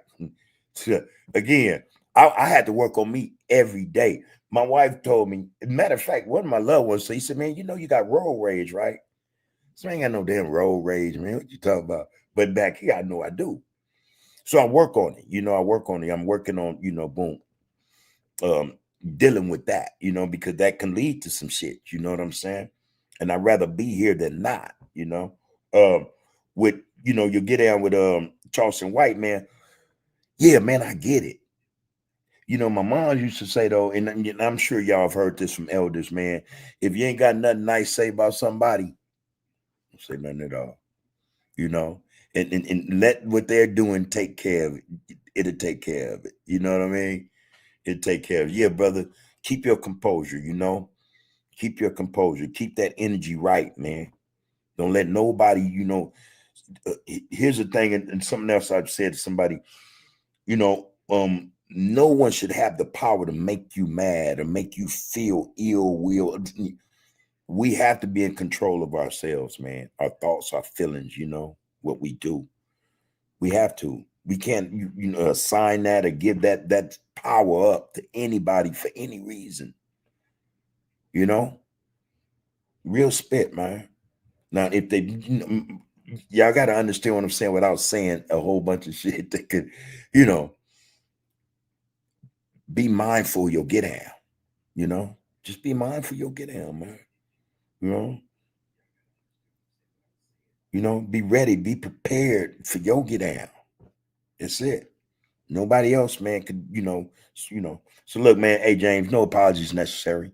So, again, I had to work on me every day. My wife told me, matter of fact, one of my loved ones, so he said, man, you got road rage, right? So I ain't got no damn road rage, man. What you talking about? But back here, I know I do. So I work on it. I work on it. I'm working on, boom, dealing with that, because that can lead to some shit. You know what I'm saying? And I'd rather be here than not, with, you get down with Charleston White, man. Yeah, man, I get it. My mom used to say, though, and I'm sure y'all have heard this from elders, man. If you ain't got nothing nice to say about somebody, don't say nothing at all. And let what they're doing take care of it. It'll take care of it. You know what I mean? It'll take care of it. Yeah, brother, keep your composure, Keep your composure. Keep that energy right, man. Don't let nobody, here's the thing, and something else I've said to somebody, no one should have the power to make you mad or make you feel ill will. We have to be in control of ourselves, man. Our thoughts, our feelings, what we do. We have to. We can't assign that or give that power up to anybody for any reason. Real spit, man. Now, if they, y'all got to understand what I'm saying without saying a whole bunch of shit that could, be mindful you'll get down, just be mindful you'll get down, man. Be ready, be prepared for your get down. That's it. Nobody else, man, could, So look, man, hey, James, no apologies necessary.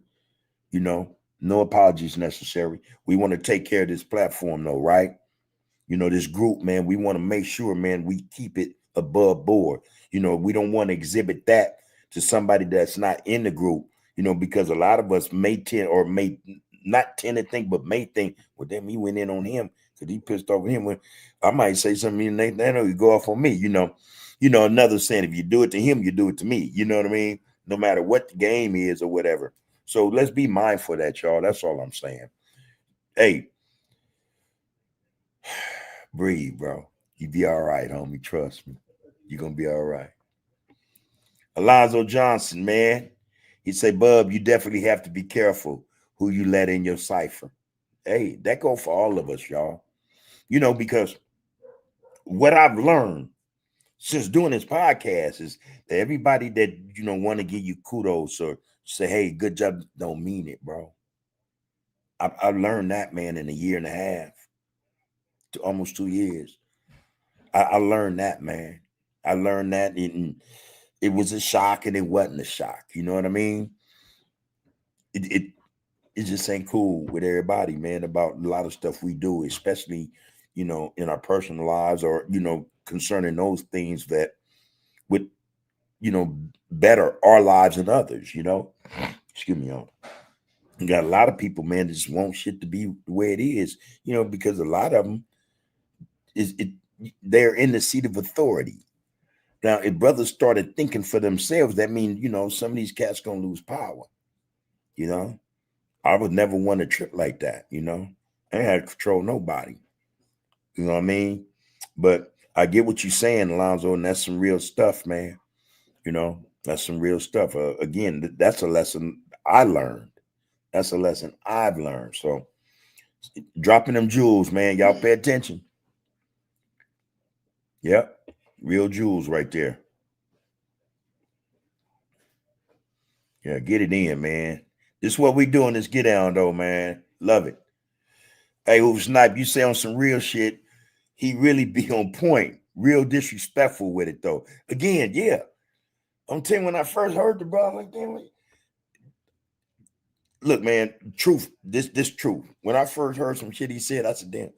No apologies necessary. We want to take care of this platform, though, right? This group, man, we want to make sure, man, we keep it above board. We don't want to exhibit that to somebody that's not in the group, because a lot of us may tend or may not tend to think, but may think, well, damn, he went in on him because he pissed off him. When I might say something, and they know you go off on me, another saying, if you do it to him, you do it to me. You know what I mean? No matter what the game is or whatever. So let's be mindful of that, y'all. That's all I'm saying. Hey, breathe, bro. You be all right, homie. Trust me. You're going to be all right. Alonzo Johnson, man. He say, Bub, you definitely have to be careful who you let in your cipher. Hey, that go for all of us, y'all. Because what I've learned since doing this podcast is that everybody that, want to give you kudos or say, hey, good job, don't mean it, bro. I learned that, man, in a year and a half to almost 2 years. I learned that, man. I learned that, and it was a shock and it wasn't a shock. You know what I mean? It just ain't cool with everybody, man, about a lot of stuff we do, especially, in our personal lives or, concerning those things that would, better our lives than others, Excuse me, y'all. You got a lot of people, man, that just want shit to be the way it is, because a lot of them they're in the seat of authority. Now, if brothers started thinking for themselves, that means, some of these cats gonna lose power. I would never want to trip like that, I ain't had to control nobody. You know what I mean? But I get what you're saying, Alonzo, and that's some real stuff, man. That's some real stuff. Again, that's a lesson I learned. That's a lesson I've learned. So dropping them jewels, man. Y'all pay attention. Yep. Real jewels right there. Yeah, get it in, man. This is what we doing this get down, though, man. Love it. Hey, who Snipe, you say on some real shit, he really be on point. Real disrespectful with it, though. Again, yeah. I'm telling you, when I first heard the brother, like, damn, look, man, truth, this truth. When I first heard some shit he said, I said, damn,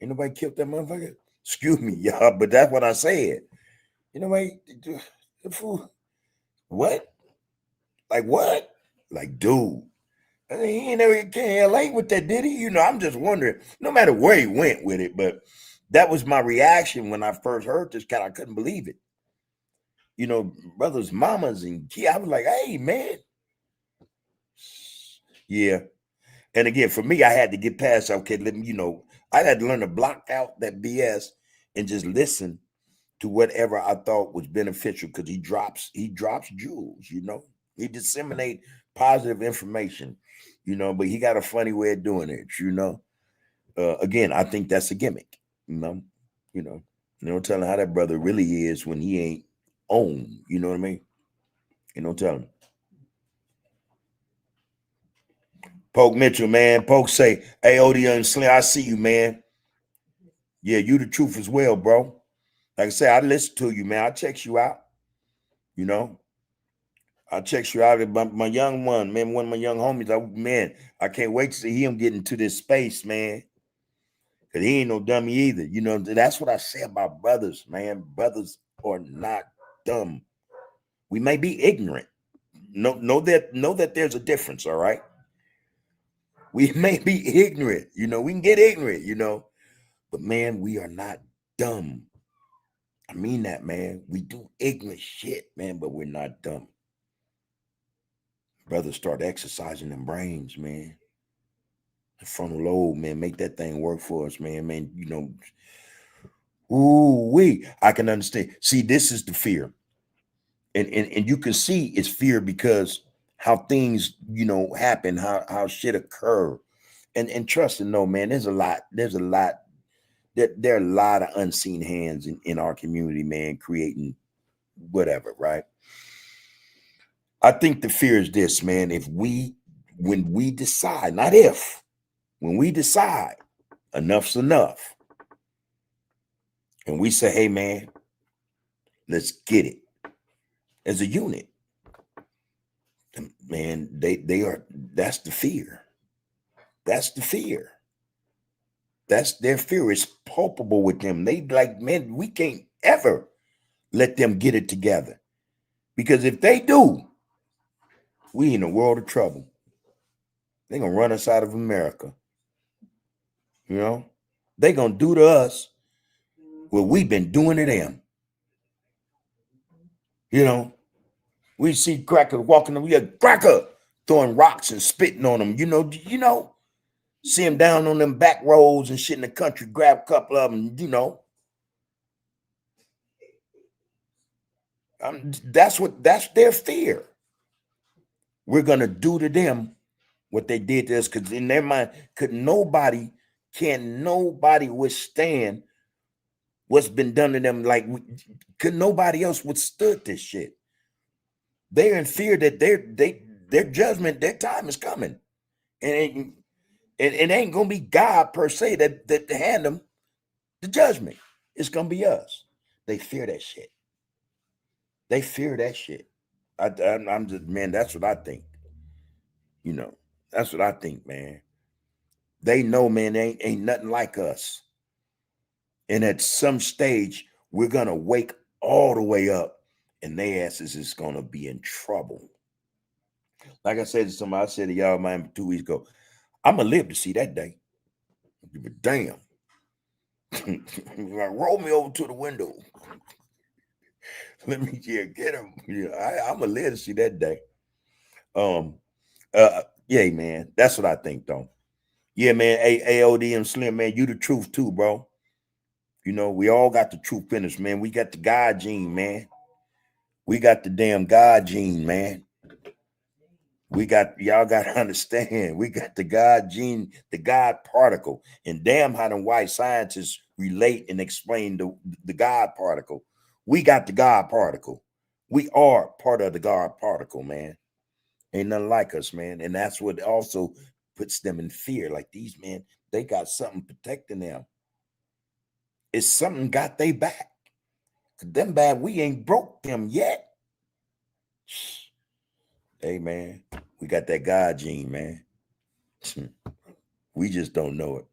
ain't nobody killed that motherfucker? Excuse me, y'all, but that's what I said. The fool, what? Like, what? Like, dude, he ain't never came LA with that, did he? I'm just wondering, no matter where he went with it, but that was my reaction when I first heard this cat. I couldn't believe it. Brothers, mamas, and I was like, hey, man. Yeah. And again, for me, I had to get past, okay, let me, I had to learn to block out that BS and just listen to whatever I thought was beneficial, because he drops jewels, he disseminate positive information, but he got a funny way of doing it, again, I think that's a gimmick, telling how that brother really is when he ain't on, you know what I mean? Tell him. Poke Mitchell, man. Poke say, hey, Odie and Slim, I see you, man. Yeah, you the truth as well, bro. Like I say, I listen to you, man. I check you out. I check you out. My young one, man, one of my young homies, I can't wait to see him get into this space, man. Because he ain't no dummy either. That's what I say about brothers, man. Brothers are not dumb. We may be ignorant. Know that there's a difference, all right? We may be ignorant, we can get ignorant, But man, we are not dumb. I mean that, man. We do ignorant shit, man, but we're not dumb. Brothers, start exercising them brains, man. The frontal lobe, man, make that thing work for us, man. Man, you know, I can understand. See, this is the fear. And you can see it's fear because how things, you know, happen, how shit occur. And trust and know, man, there's a lot, there are a lot of unseen hands in our community, man, creating whatever, right? I think the fear is this, man. When we decide, not if, when we decide enough's enough, and we say, hey, man, let's get it as a unit, man, that's the fear. That's the fear. That's their fear. It's palpable with them. They like, man, we can't ever let them get it together. Because if they do, we in a world of trouble. They're going to run us out of America. You know, they're going to do to us what we've been doing to them. You know, we see crackers walking, we got cracker throwing rocks and spitting on them. You know, see them down on them back roads and shit in the country, grab a couple of them, you know. That's their fear. We're going to do to them what they did to us, because in their mind, can nobody withstand what's been done to them? Like, could nobody else withstood this shit? They're in fear that their judgment, their time is coming, and it ain't gonna be God per se that to hand them the judgment. It's gonna be us. They fear that shit. They fear that shit. I'm just, man, that's what I think. You know, that's what I think, man. They know, man, they ain't nothing like us. And at some stage, we're gonna wake all the way up, and their asses is gonna be in trouble. Like I said to somebody, I said to y'all, man, 2 weeks ago, I'm gonna live to see that day. But damn, like, roll me over to the window. Let me get him. Yeah, I'm gonna live to see that day. Yeah, man, that's what I think, though. Yeah, man, AOD and Slim, man, you the truth too, bro. You know, we all got the truth in us, man. We got the God gene, man. We got the damn God gene, man. Y'all got to understand, we got the God gene, the God particle. And damn how them white scientists relate and explain the God particle. We got the God particle. We are part of the God particle, man. Ain't nothing like us, man. And that's what also puts them in fear. Like, these men, they got something protecting them. It's something got they back. Them bad, we ain't broke them yet. Hey, man, we got that God gene, man. We just don't know it.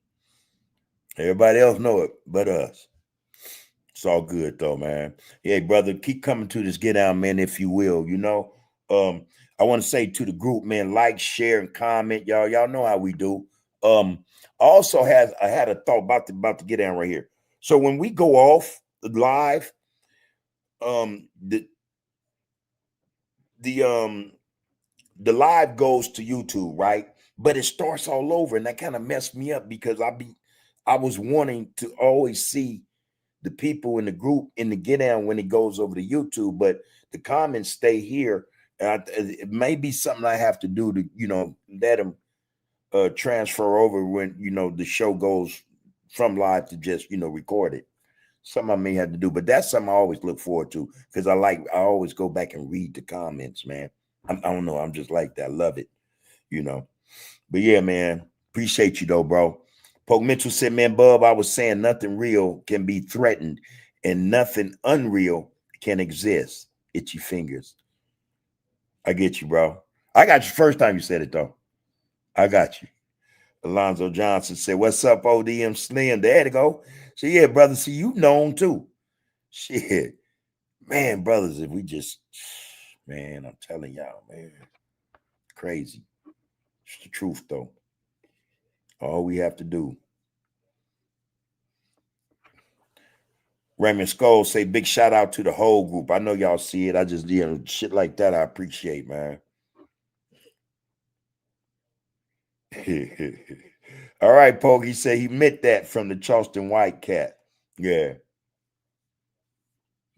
Everybody else know it but us. It's all good though, man. Hey, brother, keep coming to this get down, man, if you will. You know, I want to say to the group, man, like, share, and comment, y'all. Y'all know how we do. I had a thought about the get down right here. So when we go off live, the live goes to YouTube, right? But it starts all over, and that kind of messed me up because I was wanting to always see the people in the group in the get down when it goes over to YouTube, but the comments stay here. And it may be something I have to do to, you know, let them transfer over when, you know, the show goes from live to just, you know, record it. Something I may have to do, but that's something I always look forward to because I always go back and read the comments, man. I don't know. I'm just like that. I love it, you know. But yeah, man, appreciate you though, bro. Poke Mitchell said, man, Bub, I was saying nothing real can be threatened and nothing unreal can exist. Itchy fingers. I get you, bro. I got you first time you said it, though. I got you. Alonzo Johnson said, what's up, ODM Slim? There to go. So yeah, brother, see, you known too. Shit. Man, brothers, if we just, man, I'm telling y'all, man, crazy. It's the truth, though. All we have to do Raymond Skull say big shout out to the whole group. I know y'all see it. I just, shit like that I appreciate, man. All right, Poggy said he meant that from the Charleston White Cat. Yeah.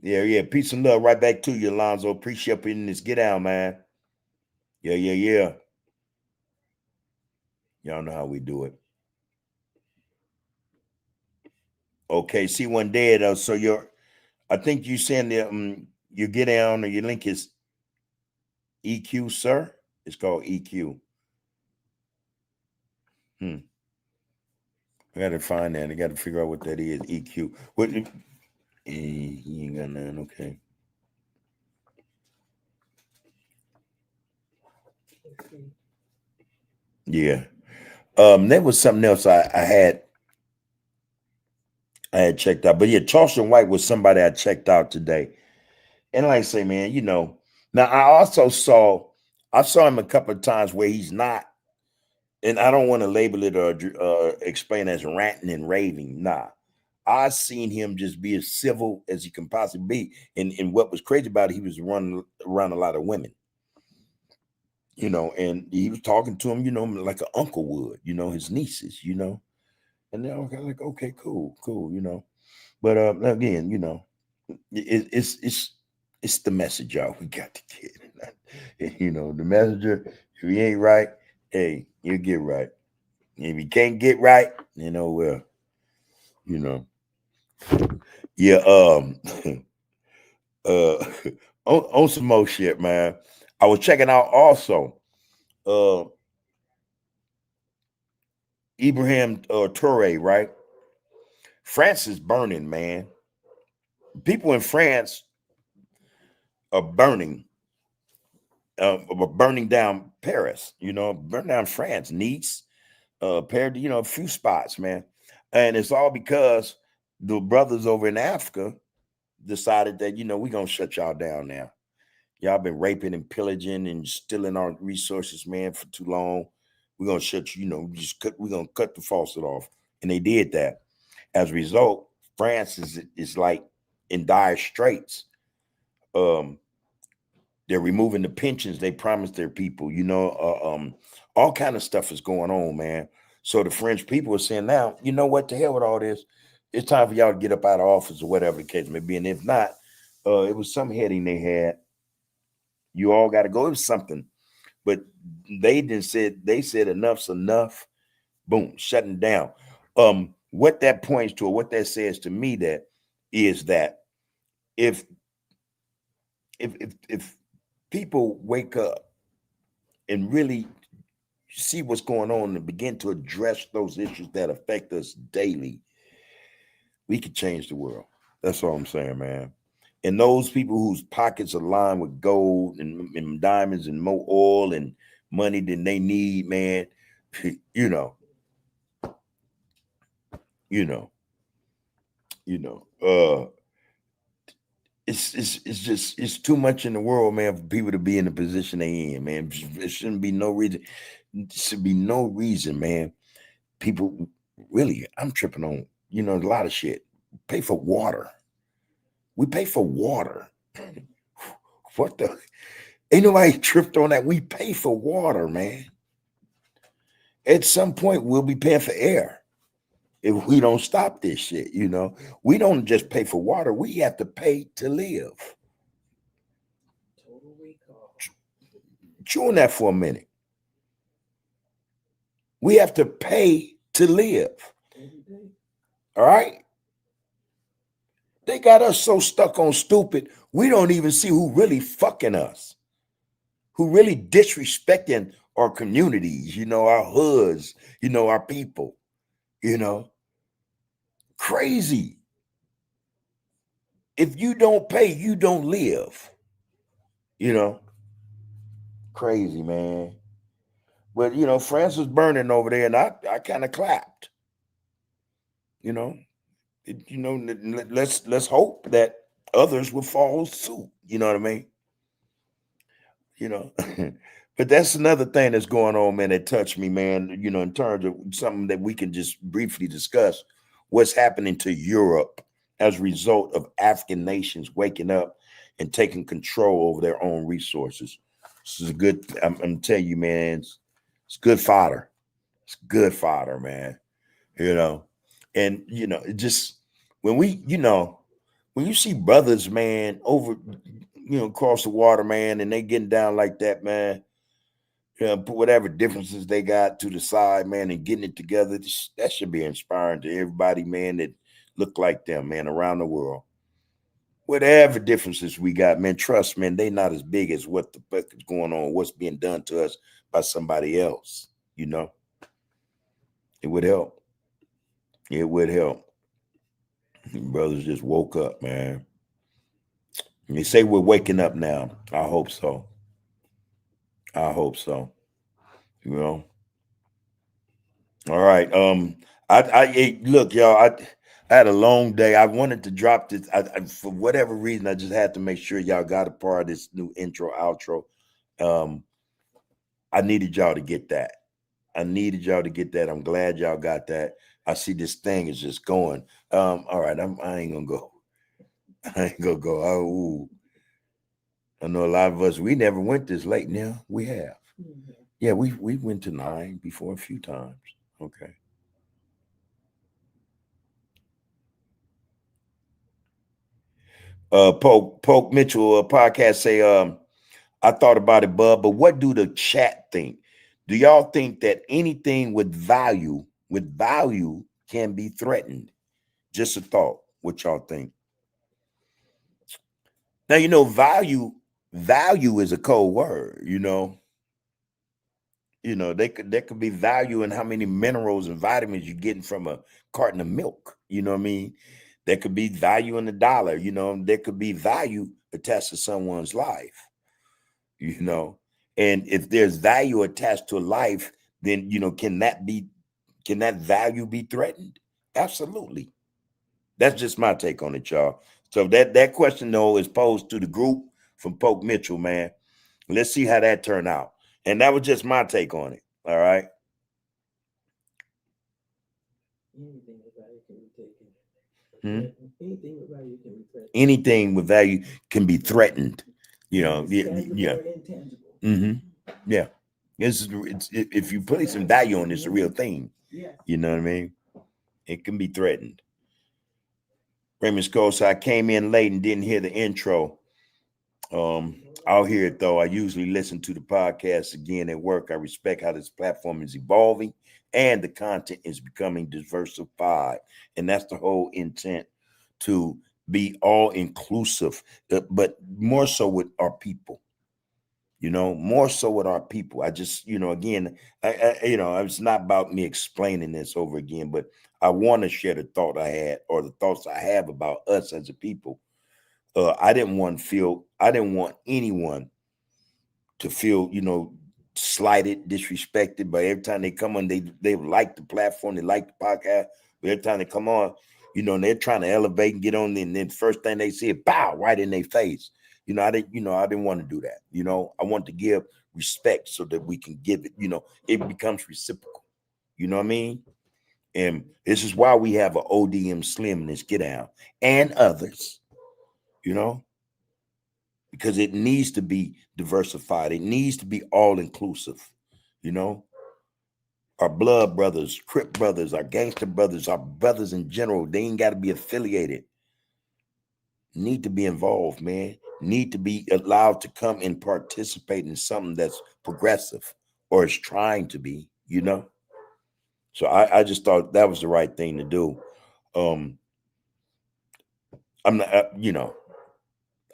Yeah. Peace and love right back to you, Alonzo. Appreciate you in this. Get down, man. Yeah. Y'all know how we do it. Okay, see one dead. So I think you saying that your get down or your link is EQ, sir. It's called EQ. I gotta find that. I gotta figure out what that is. EQ. What? He ain't got none. Okay. Yeah. There was something else I had checked out, but yeah, Charleston White was somebody I checked out today. And like I say, man, now I saw him a couple of times where he's not, and I don't want to label it or explain as ranting and raving. Nah, I seen him just be as civil as he can possibly be. And what was crazy about it, he was running around a lot of women, and he was talking to them, like an uncle would, his nieces, and they're all kind of like, okay, cool. But again, it's the message, y'all. We got to get. The messenger. If he ain't right, hey, you get right. If he can't get right, well, yeah. On some more shit, man. I was checking out also. Ibrahim Toure, right? France is burning, man. People in France are burning down Paris, burn down France, Nice, Paris, a few spots, man. And it's all because the brothers over in Africa decided that, we're going to shut y'all down now. Y'all been raping and pillaging and stealing our resources, man, for too long. We're going to shut you, we're going to cut the faucet off. And they did that. As a result, France is like in dire straits. They're removing the pensions they promised their people, all kind of stuff is going on, man. So the French people are saying now, you know what, the hell with all this. It's time for y'all to get up out of office or whatever the case may be. And if not, it was some heading they had. You all got to go. It was something. But they said enough's enough. Boom, shutting down. What that points to, or what that says to me, that is that if people wake up and really see what's going on and begin to address those issues that affect us daily, we could change the world. That's all I'm saying, man. And those people whose pockets are lined with gold and diamonds and more oil and money than they need, man, it's too much in the world, man, for people to be in the position they in, man. It shouldn't be no reason. There should be no reason, man. People really, I'm tripping on, a lot of shit. Pay for water. We pay for water. What the? Ain't nobody tripped on that. We pay for water, man. At some point, we'll be paying for air if we don't stop this shit, We don't just pay for water. We have to pay to live. Total recall. Chew on that for a minute. We have to pay to live. All right? They got us so stuck on stupid, we don't even see who really fucking us, who really disrespecting our communities, our hoods, our people, Crazy. If you don't pay, you don't live, Crazy, man. But, France was burning over there, and I kind of clapped, let's hope that others will follow suit. You know what I mean? But that's another thing that's going on, man, that touched me, man, in terms of something that we can just briefly discuss, what's happening to Europe as a result of African nations waking up and taking control over their own resources. This is a good, I'm telling you, man, it's good fodder. It's good fodder, man. You know, and, you know, it just, when we, you know, when you see brothers, man, over, you know, across the water, man, and they getting down like that, man, you know, put whatever differences they got to the side, man, and getting it together, that should be inspiring to everybody, man, that look like them, man, around the world. Whatever differences we got, man, trust, man, they not as big as what the fuck is going on, what's being done to us by somebody else, you know? It would help. It would help. Brothers just woke up, man. And they say we're waking up now. I hope so. I hope so. You know? All right. Look, y'all, I had a long day. I wanted to drop this. For whatever reason, I just had to make sure y'all got a part of this new intro, outro. I needed y'all to get that. I'm glad y'all got that. I see this thing is just going. All right, I ain't gonna go. I ain't gonna go. Oh, I know a lot of us, we never went this late. Now we have. Mm-hmm. Yeah, we went to 9 before a few times. Okay. Poke Mitchell podcast say, I thought about it, Bub, but what do the chat think? Do y'all think that anything with value can be threatened? Just a thought. What y'all think? Now, you know, value is a cold word, you know. You know, there could be value in how many minerals and vitamins you're getting from a carton of milk. You know what I mean? There could be value in the dollar, you know, there could be value attached to someone's life, you know. And if there's value attached to life, then, you know, can that value be threatened? Absolutely. That's just my take on it, y'all. So that question, though, is posed to the group from Poke Mitchell, man. Let's see how that turned out. And that was just my take on it. All right. Anything with value can be taken. Anything with value can be threatened. Anything with value can be threatened. You know, yeah. Mm-hmm. Yeah. It's if you place some value on it, it's a real thing. Yeah. You know what I mean? It can be threatened. Raymond Skull, so I came in late and didn't hear the intro. I'll hear it though. I usually listen to the podcast again at work. I respect how this platform is evolving and the content is becoming diversified. And that's the whole intent, to be all inclusive, but more so with our people. You know, more so with our people. I just, you know, again, you know, it's not about me explaining this over again, but I want to share the thought I had, or the thoughts I have about us as a people. I didn't want anyone to feel, you know, slighted, disrespected. But every time they come on, they like the platform, they like the podcast. But every time they come on, you know, and they're trying to elevate and get on, and then the first thing they see is bow right in their face. You know, I didn't want to do that. You know, I want to give respect so that we can give it, you know, it becomes reciprocal. You know what I mean? And this is why we have an ODM Slim in this Get Down and others, you know, because it needs to be diversified. It needs to be all inclusive, you know. Our blood brothers, Crip brothers, our gangster brothers, our brothers in general, they ain't got to be affiliated. Need to be involved, man. Need to be allowed to come and participate in something that's progressive or is trying to be, you know. So I just thought that was the right thing to do. I'm not, you know,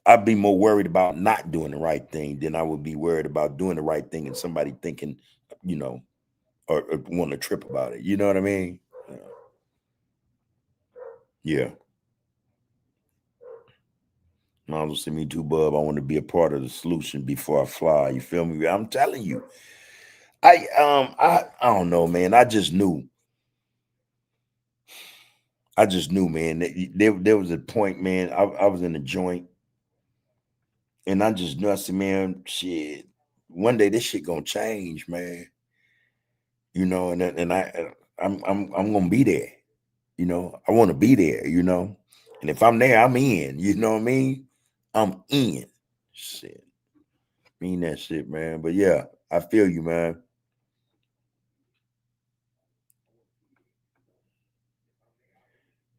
I'd be more worried about not doing the right thing than I would be worried about doing the right thing and somebody thinking, you know, or want to trip about it. You know what I mean? Yeah. Might see me too, bub. I want to be a part of the solution before I fly. You feel me? I'm telling you. I don't know, man. I just knew, man. There was a point, man. I was in a joint, and I just knew. I said, man, shit. One day this shit gonna change, man. You know, and I'm gonna be there. You know, I want to be there. You know, And if I'm there, I'm in. You know what I mean? I'm in. Shit. Mean that shit, man. But yeah, I feel you, man.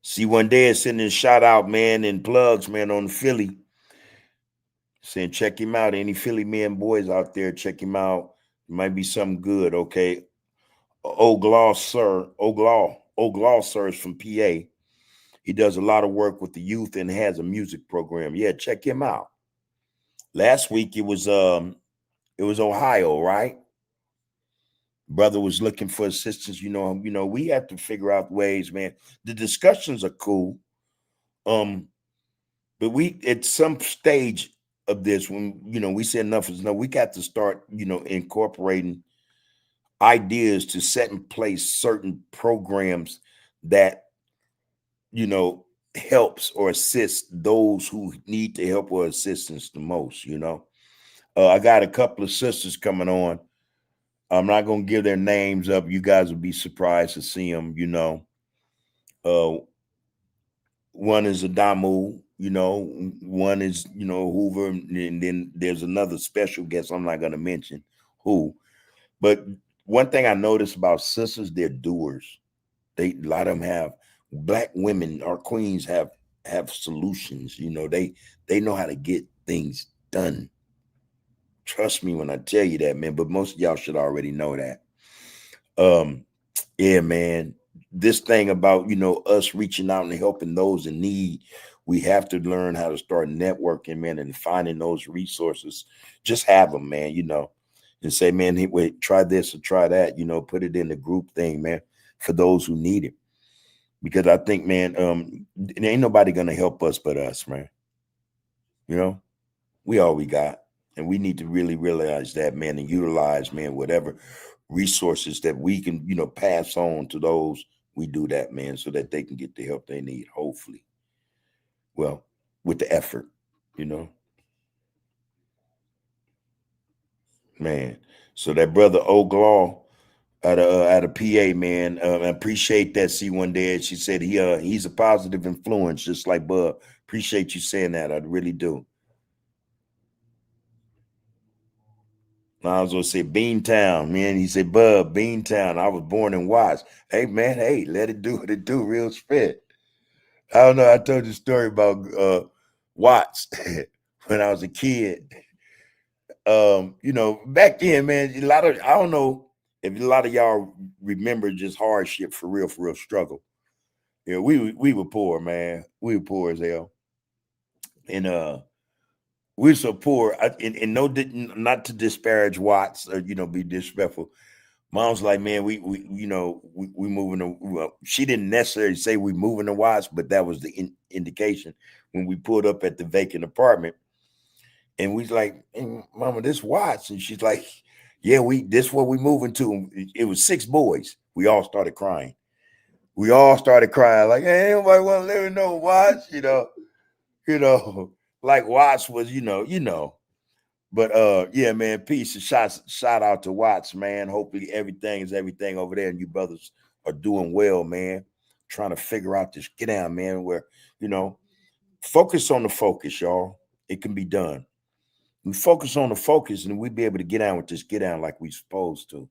See, one day sending a shout out, man, and plugs, man, on Philly. Saying check him out. Any Philly men boys out there, check him out. Might be something good, okay? Oglaw, sir is from PA. He does a lot of work with the youth and has a music program. Yeah, check him out. Last week it was Ohio, right? Brother was looking for assistance. We have to figure out ways, man. The discussions are cool. But we at some stage of this, when we say enough is enough, we got to start, incorporating ideas to set in place certain programs that helps or assists those who need the help or assistance the most. I got a couple of sisters coming on. I'm not gonna give their names up. You guys will be surprised to see them. One is Adamu. One is Hoover, and then there's another special guest I'm not gonna mention who. But one thing I noticed about sisters, they're doers. A lot of them have black women, our queens have solutions. They know how to get things done. Trust me when I tell you that, man. But most of y'all should already know that. Yeah, man. This thing about us reaching out and helping those in need, we have to learn how to start networking, man, and finding those resources. Just have them, man. And say, man, hey, wait, try this or try that. Put it in the group thing, man, for those who need it. Because I think, man, there ain't nobody gonna help us but us, man. We all we got. And we need to really realize that, man, and utilize, man, whatever resources that we can, pass on to those. We do that, man, so that they can get the help they need, hopefully. Well, with the effort, man. So that brother Oglaw out of PA, man, I appreciate that. See one day, she said he's a positive influence, just like Bub. Appreciate you saying that. I really do. I was gonna say Beantown, man. He said, Bub, Beantown. I was born in Watts. Hey, man, hey, let it do what it do, real spit. I don't know. I told you a story about Watts when I was a kid. Back then, man, I don't know if a lot of y'all remember just hardship for real struggle. We were poor, man. We were poor as hell. And we're so poor. And no, not to disparage Watts or be disrespectful. Mom's like, man, we moving to. Well, she didn't necessarily say we moving to Watts, but that was the indication when we pulled up at the vacant apartment. And we like, hey, Mama, this Watts, and she's like, yeah, this what we moving to. It was 6 boys. We all started crying. Like, hey, nobody want to live in no Watts, like Watts was, But yeah, man, peace and shout out to Watts, man. Hopefully everything is everything over there, and you brothers are doing well, man. Trying to figure out this get down, man, where focus on the focus, y'all. It can be done. We focus on the focus, and we'll be able to get down with this get down like we supposed to.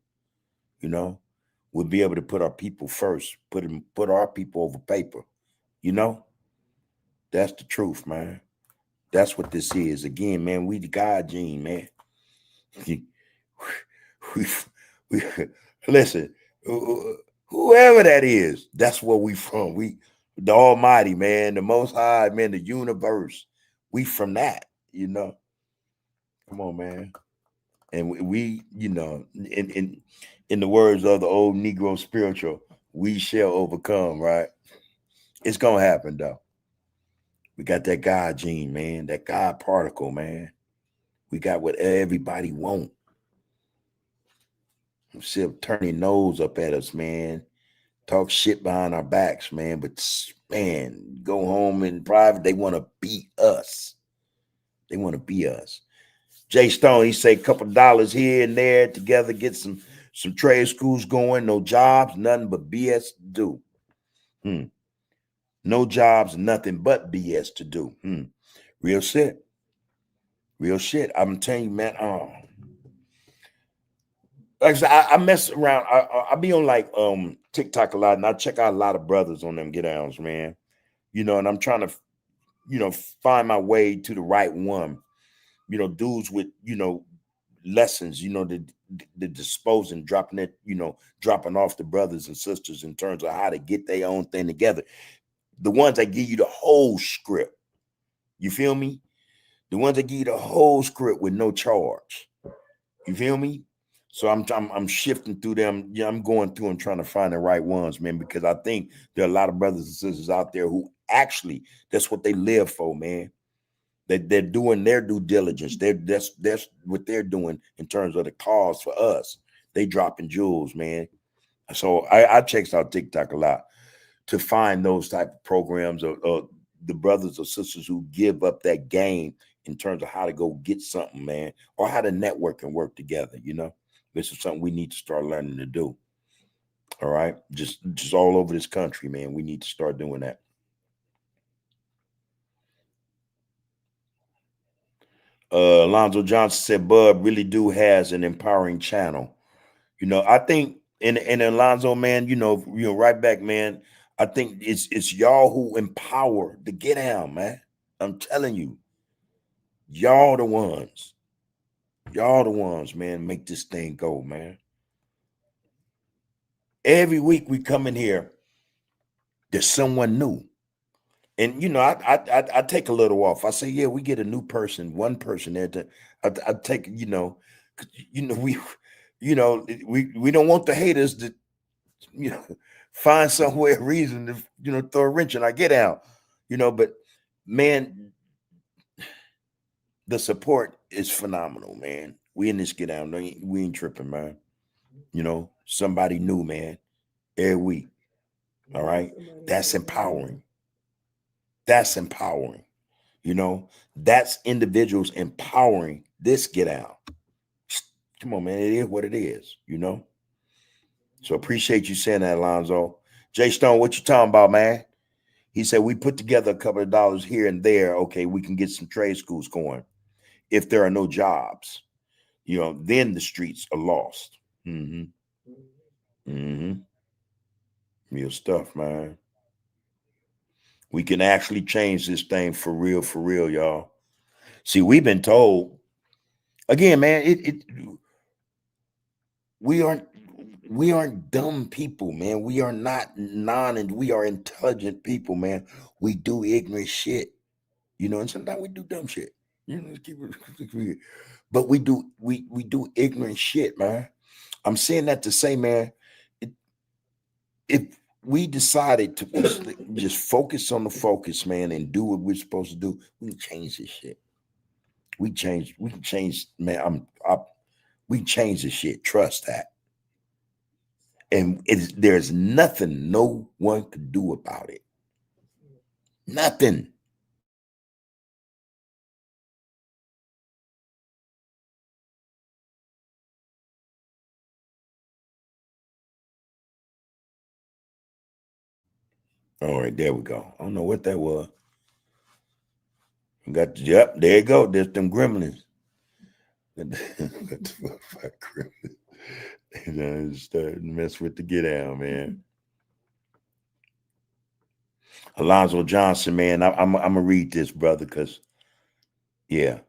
We'll be able to put our people first, put our people over paper. That's the truth, man. That's what this is. Again, man, we the God gene, man. we listen, whoever that is, that's where we from. We the Almighty, man, the Most High, man, the universe. We from that, Come on, man. And we in the words of the old Negro spiritual, we shall overcome, right? It's gonna happen though. We got that God gene, man, that God particle, man. We got what everybody want. Still turning nose up at us, man. Talk shit behind our backs, man. But man, go home in private. They want to be us. They want to be us. Jay Stone, he say a couple dollars here and there together, get some trade schools going, no jobs, nothing but BS to do. No jobs, nothing but BS to do. Real shit. Real shit. I'm telling you, man. Like I said, I mess around. I be on like TikTok a lot, and I check out a lot of brothers on them get downs, man. And I'm trying to, find my way to the right one. Dudes with lessons, the disposing, dropping it, dropping off the brothers and sisters in terms of how to get their own thing together. The ones that give you the whole script. You feel me? The ones that give you the whole script with no charge. You feel me? So I'm shifting through them. Yeah, I'm going through and trying to find the right ones, man, because I think there are a lot of brothers and sisters out there who actually that's what they live for, man. They're doing their due diligence. That's what they're doing in terms of the cause for us. They dropping jewels, man. So I checks out TikTok a lot to find those type of programs or the brothers or sisters who give up that game in terms of how to go get something, man, or how to network and work together. This is something we need to start learning to do. All right, just all over this country, man. We need to start doing that. Alonzo Johnson said, "Bub really do has an empowering channel." I think in Alonzo, man, right back, man. I think it's y'all who empower the get down, man. I'm telling you, y'all the ones. Y'all the ones, man, make this thing go, man. Every week we come in here, there's someone new. And I take a little off. I say, yeah, we get a new person, one person there to I take, we we don't want the haters to, you know, find somewhere reason to, throw a wrench in our get out, but man, the support is phenomenal, man. We in this get out, we ain't tripping, man. Somebody new, man, every week. All right. That's empowering. That's empowering. That's individuals empowering this get out. Come on, man. It is what it is. So appreciate you saying that, Alonzo. Jay Stone, what you talking about, man? He said, we put together a couple of dollars here and there. Okay, we can get some trade schools going. If there are no jobs, then the streets are lost. Real stuff, man. We can actually change this thing for real, y'all. See, we've been told, again, man, we aren't dumb people, man. We are not and we are intelligent people, man. We do ignorant shit, and sometimes we do dumb shit. Let's keep it, but we do ignorant shit, man. I'm saying that to say, man, if we decided to just focus on the focus, man, and do what we're supposed to do, we can change this shit. We can change, man. We can change this shit. Trust that. And there's nothing no one could do about it. Nothing. All right, there we go. I don't know what that was. Yep, there you go. There's them gremlins. Start to mess with the get out, man. Alonzo Johnson, man, I'm gonna read this, brother, because yeah.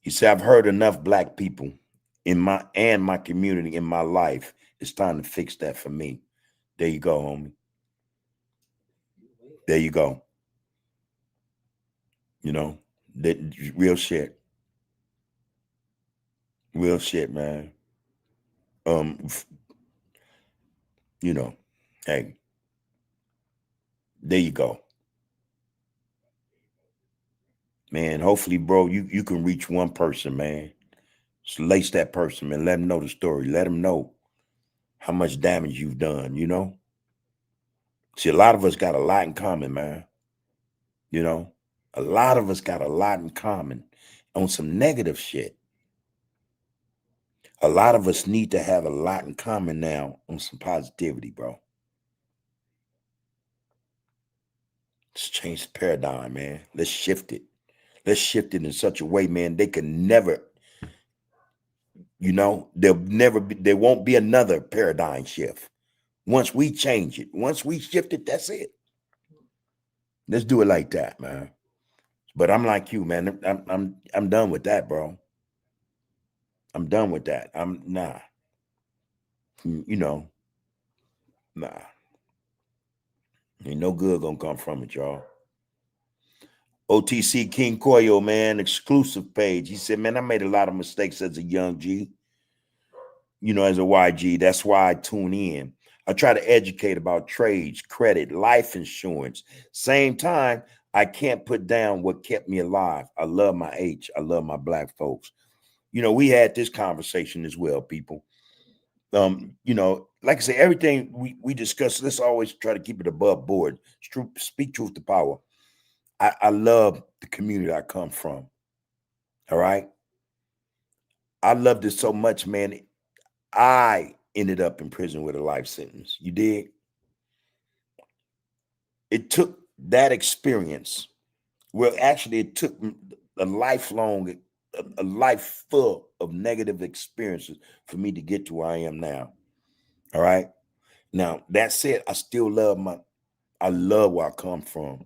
He said, I've heard enough black people in my community, in my life. It's time to fix that for me. There you go, homie. There you go. That real shit. Real shit, man. Hey, there you go. Man, hopefully, bro, you can reach one person, man. Just lace that person, man. Let them know the story. Let them know how much damage you've done, See, a lot of us got a lot in common, man. A lot of us got a lot in common on some negative shit. A lot of us need to have a lot in common now on some positivity, bro. Let's change the paradigm, man. Let's shift it. Let's shift it in such a way, man, they can never, there won't be another paradigm shift. Once we change it, once we shift it, that's it. Let's do it like that, man. But I'm like you, man. I'm done with that, bro. I'm done with that. I'm nah. Nah. Ain't no good gonna come from it, y'all. OTC King Koyo, man, exclusive page. He said, man, I made a lot of mistakes as a young G, as a YG. That's why I tune in. I try to educate about trades, credit, life insurance. Same time, I can't put down what kept me alive. I love my H. I love my black folks. We had this conversation as well, people. Like I say, everything we discuss, let's always try to keep it above board. Speak truth to power. I love the community I come from. All right. I loved it so much, man. I ended up in prison with a life sentence. You did. It took that experience. Well, actually, it took a lifelong, a life full of negative experiences for me to get to where I am now. All right. Now, that said, I love where I come from.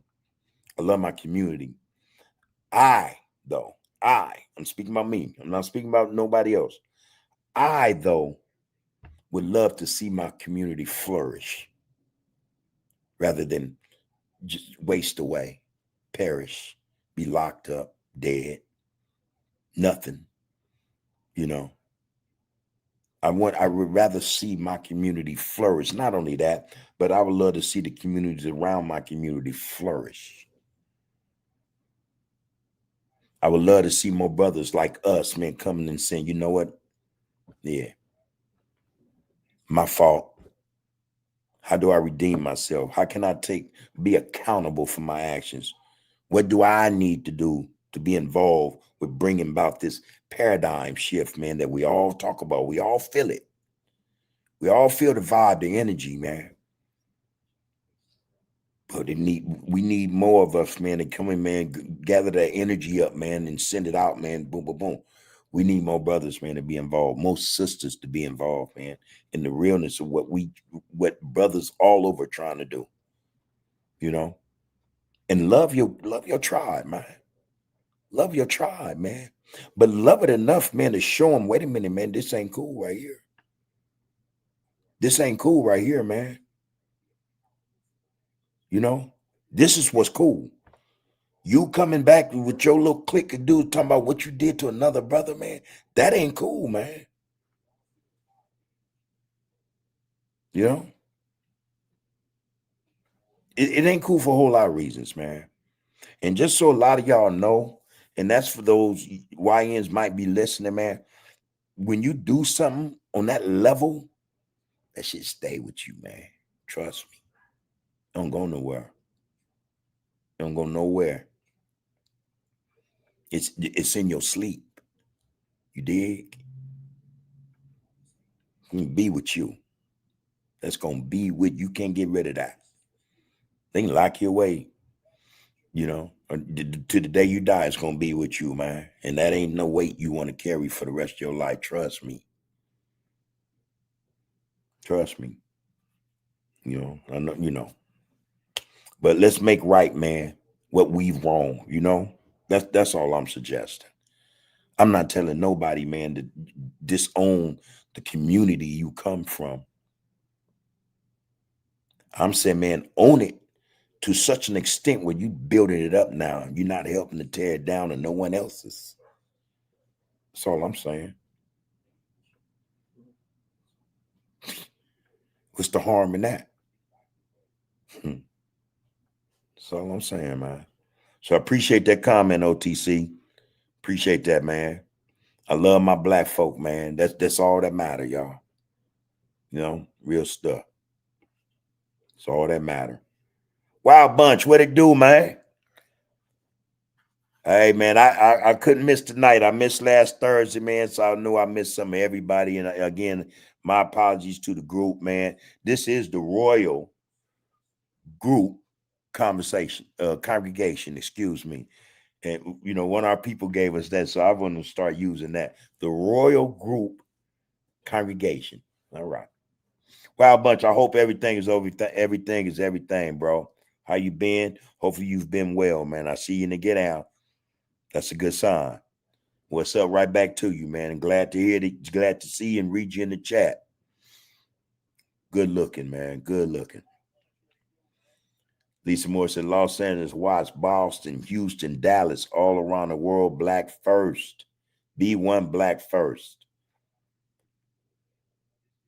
I love my community. I'm speaking about me. I'm not speaking about nobody else. I, though, would love to see my community flourish rather than just waste away, perish, be locked up, dead, nothing. I would rather see my community flourish. Not only that, but I would love to see the communities around my community flourish. I would love to see more brothers like us, man, coming and saying, you know what? Yeah, my fault. How do I redeem myself? How can I be accountable for my actions? What do I need to do to be involved with bringing about this paradigm shift, man, that we all talk about? We all feel it. We all feel the vibe, the energy, man. But we need more of us, man, to come in, man, gather that energy up, man, and send it out, man. Boom, boom, boom. We need more brothers, man, to be involved, more sisters to be involved, man, in the realness of what brothers all over trying to do, and love your tribe, man. Love your tribe, man. But love it enough, man, to show them, wait a minute, man, this ain't cool right here. This ain't cool right here, man. This is what's cool. You coming back with your little clique of dudes talking about what you did to another brother, man. That ain't cool, man. It ain't cool for a whole lot of reasons, man. And just so a lot of y'all know, and that's for those YNs might be listening, man. When you do something on that level, that shit stay with you, man. Trust me. Don't go nowhere. Don't go nowhere. It's in your sleep. You dig? It's gonna be with you. That's gonna be with you. Can't get rid of that. They can lock you away. To the day you die, it's gonna be with you, man. And that ain't no weight you want to carry for the rest of your life. Trust me. Trust me. I know, But let's make right, man, what we've wrong, That's all I'm suggesting. I'm not telling nobody, man, to disown the community you come from. I'm saying, man, own it to such an extent where you building it up now. You're not helping to tear it down and no one else's. That's all I'm saying. What's the harm in that? That's all I'm saying, man. So I appreciate that comment, OTC. Appreciate that, man. I love my black folk, man. That's all that matter, y'all. Real stuff. That's all that matter. Wild Bunch, what it do, man? Hey, man, I couldn't miss tonight. I missed last Thursday, man, so I knew I missed some of everybody. And again, my apologies to the group, man. This is the Royal Group congregation, excuse me. And you know, one of our people gave us that, so I want to start using that. The Royal Group Congregation. All right. Wow, bunch. I hope everything is everything is everything, bro. How you been? Hopefully you've been well, man. I see you in the get out. That's a good sign. What's up? Right back to you, man. And glad to hear it. Glad to see and read you in the chat. Good looking, man. Good looking. Lisa Moore said Los Angeles, Watts, Boston, Houston, Dallas, all around the world, black first. B1 black first.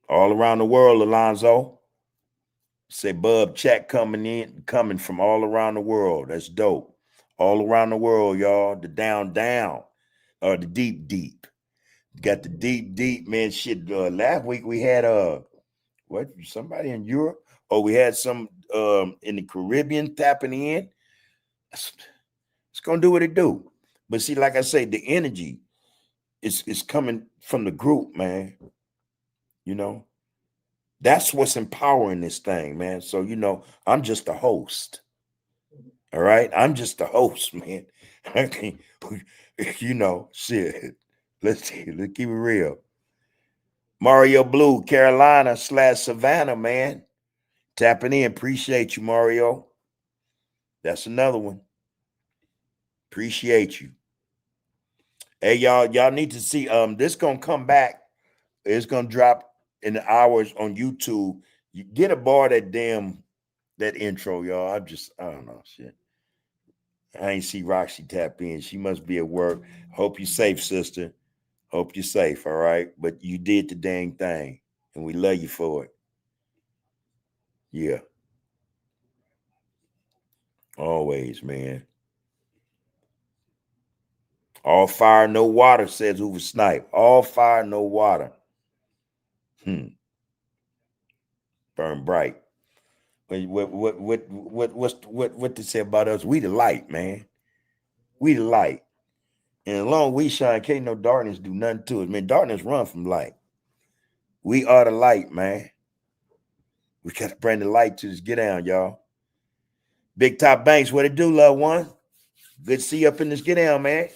All around the world, Alonzo. Say Bub chat coming from all around the world. That's dope. All around the world, y'all. The down, or the deep. Got the deep, man. Shit. Last week we had what, somebody in Europe? Oh, we had some in the Caribbean tapping in. It's gonna do what it do. But see, like I say, the energy is coming from the group, man. You know, that's what's empowering this thing, man. So, you know, I'm just a host. All right. I'm just a host, man. You know, shit. Let's keep it real. Mario Blue, Carolina / Savannah, man. Tapping in. Appreciate you, Mario. That's another one. Appreciate you. Hey, y'all need to see this gonna come back. It's gonna drop in the hours on YouTube. You get aboard that intro, y'all. I don't know, shit. I ain't see Roxy tap in. She must be at work. Hope you're safe, sister. Hope you're safe, all right? But you did the dang thing, and we love you for it. Yeah. Always, man. All fire, no water, says Hoover Snipe. All fire, no water. Burn bright. What to say about us? We the light, man. We the light. And as long as we shine, can't no darkness do nothing to us. Man, darkness run from light. We are the light, man. We got to bring the light to this get down, y'all. Big Top Banks, what it do, loved one? Good to see you up in this get down, man.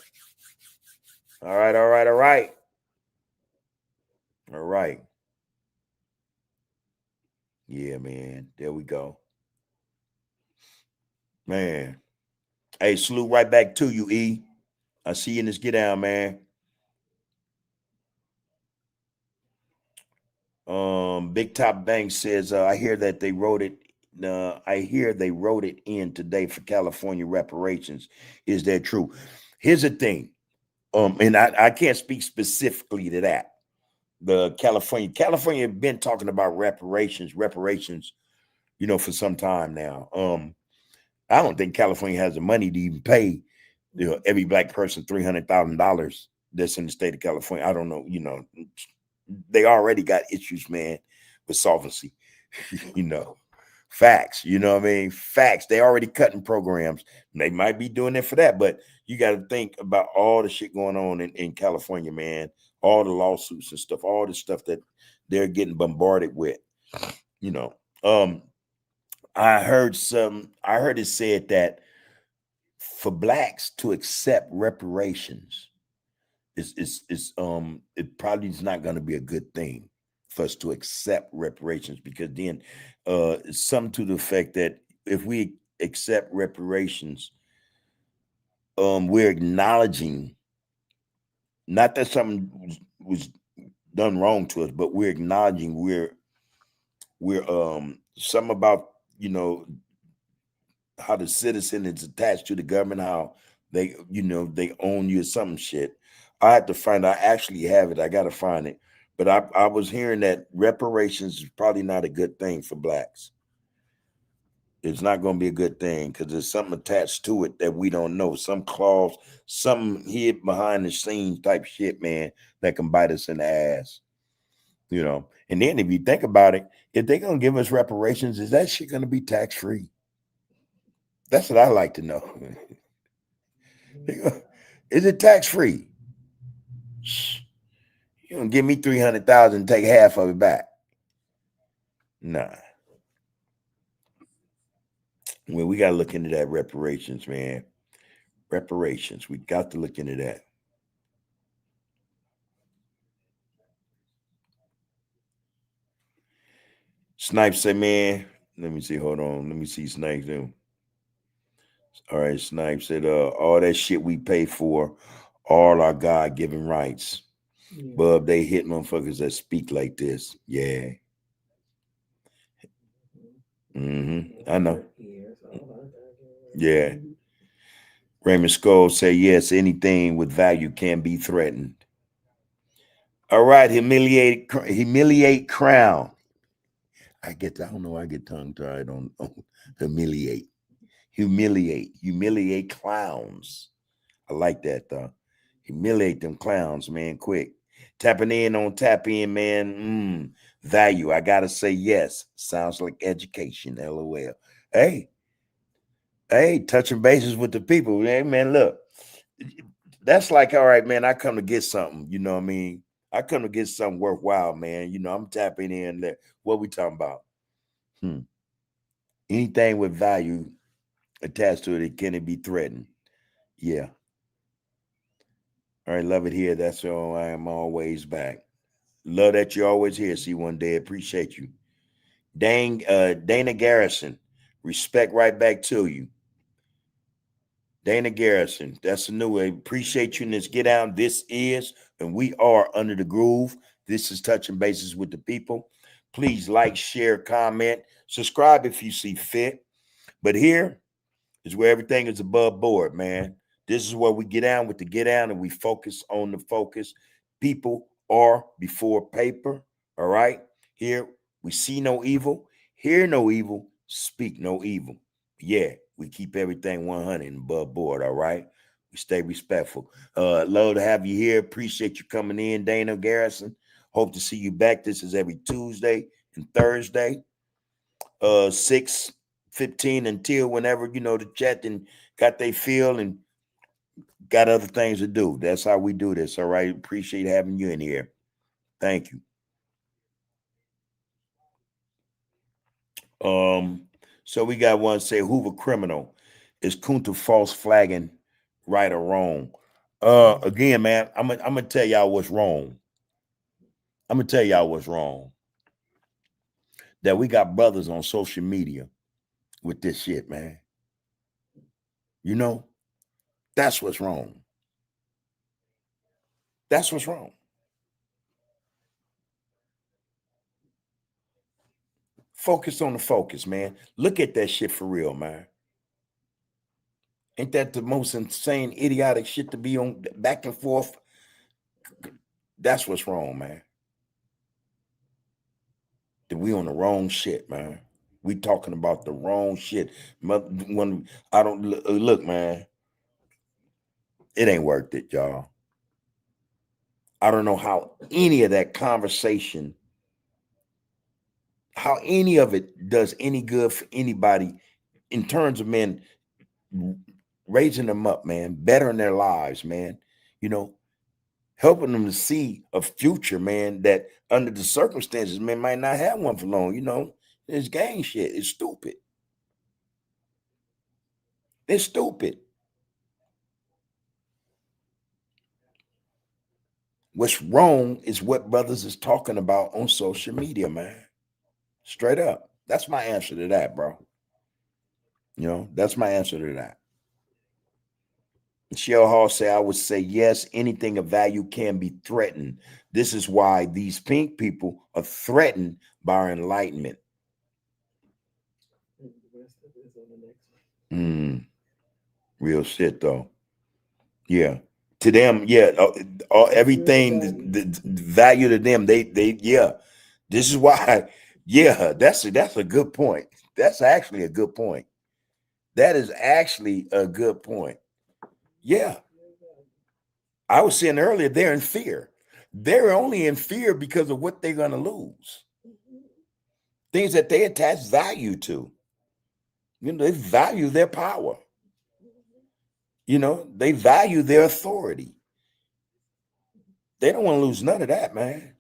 All right. All right. Yeah, man. There we go. Man. Hey, salute right back to you, E. I see you in this get down, man. Big Top Bank says, I hear that they wrote it. I hear they wrote it in today for California reparations. Is that true? Here's the thing. And I can't speak specifically to that. The California have been talking about reparations, you know, for some time now. I don't think California has the money to even pay, you know, every black person $300,000 that's in the state of California. I don't know, you know, they already got issues, man, with solvency. You know, facts. You know what I mean? Facts. They already cutting programs. They might be doing it for that, but you got to think about all the shit going on in California, man. All the lawsuits and stuff, all the stuff that they're getting bombarded with. You know, I heard it said that for blacks to accept reparations it probably is not going to be a good thing for us to accept reparations, because then some to the effect that if we accept reparations, we're acknowledging not that something was done wrong to us, but we're acknowledging we're something about, you know, how the citizen is attached to the government, how they, you know, they own you or some shit. I have to find. I actually have it. I got to find it. But I was hearing that reparations is probably not a good thing for blacks. It's not going to be a good thing because there's something attached to it that we don't know. Some clause, some hid behind the scenes type shit, man, that can bite us in the ass. You know. And then if you think about it, if they're going to give us reparations, is that shit going to be tax free? That's what I like to know. Is it tax free? You don't give me 300,000 and take half of it back. Nah. Well, we got to look into that reparations, man. Reparations. We got to look into that. Snipes say, man, let me see. Hold on. Let me see Snipes. All right, Snipes said, all that shit we pay for, all our God given rights. Yeah. Bub, they hit motherfuckers that speak like this. Yeah. I know. Yeah. Raymond Skull say, yes, anything with value can be threatened. All right, humiliate crown. I don't know, I get tongue tied on humiliate. Humiliate clowns. I like that though. Humiliate them clowns, man, quick. Tapping in on tap in, man. Value. I gotta say yes. Sounds like education. LOL. Hey, touching bases with the people. Hey, man, look. That's like, all right, man, I come to get something, you know what I mean? I come to get something worthwhile, man. You know, I'm tapping in there. What we talking about? Anything with value attached to it, can it be threatened? Yeah. All right, love it here. That's all. I am always back. Love that you're always here. See one day. Appreciate you. Dana Garrison. Respect right back to you. Dana Garrison. That's a new way. Appreciate you in this get out. This is, and we are under the groove. This is touching bases with the people. Please like, share, comment, subscribe if you see fit. But here is where everything is above board, man. This is where we get down with the get down and we focus on the focus. People are before paper. All right. Here we see no evil, hear no evil, speak no evil. Yeah, we keep everything 100 and above board. All right. We stay respectful. Love to have you here. Appreciate you coming in, Dana Garrison. Hope to see you back. This is every Tuesday and Thursday. 6:15 until whenever, you know, the chat and got they feel and got other things to do. That's how we do this. All right. Appreciate having you in here. Thank you. So we got one say Hoover criminal. Is Kunta false flagging right or wrong? Again, man, I'm gonna tell y'all what's wrong. I'm gonna tell y'all what's wrong. That we got brothers on social media with this shit, man. You know, that's what's wrong. That's what's wrong. Focus on the focus, man. Look at that shit for real, man. Ain't that the most insane, idiotic shit to be on back and forth? That's what's wrong, man. That we on the wrong shit, man. We talking about the wrong shit. When I don't look, man, it ain't worth it, y'all. I don't know how any of that conversation, how any of it does any good for anybody in terms of men raising them up, man, bettering their lives, man. You know, helping them to see a future, man, that under the circumstances, man, might not have one for long. You know, this gang shit is stupid. It's stupid. What's wrong is what brothers is talking about on social media, man. Straight up. That's my answer to that, bro. You know, that's my answer to that. Michelle Hall say, I would say yes, anything of value can be threatened. This is why these pink people are threatened by our enlightenment. Real shit, though. Yeah. To them, yeah, everything, the value to them, yeah. This is why, yeah, that's a good point. That's actually a good point. That is actually a good point. Yeah. I was saying earlier, they're in fear. They're only in fear because of what they're going to lose. Things that they attach value to. You know, they value their power. You know, they value their authority. They don't want to lose none of that, man.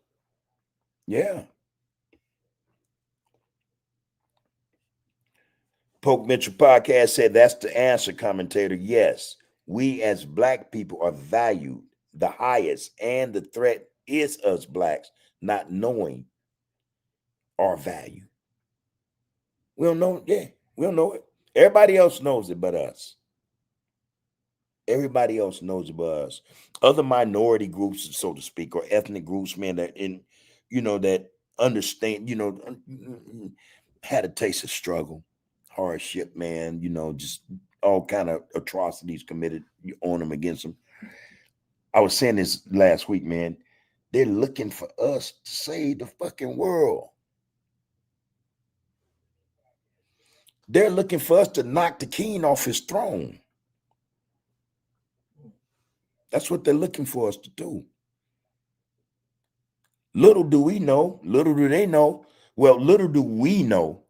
Yeah. Poke Mitchell podcast said that's the answer, commentator. Yes, we as black people are valued the highest, and the threat is us blacks not knowing our value. We don't know. Yeah, we don't know it. Everybody else knows it but us. Everybody else knows it but us. Other minority groups, so to speak, or ethnic groups, man, that that understand, had a taste of struggle, hardship, man, just all kind of atrocities committed on them, against them. I was saying this last week, man. They're looking for us to save the fucking world. They're looking for us to knock the king off his throne. That's what they're looking for us to do. Little do we know, little do they know. Well, little do we know,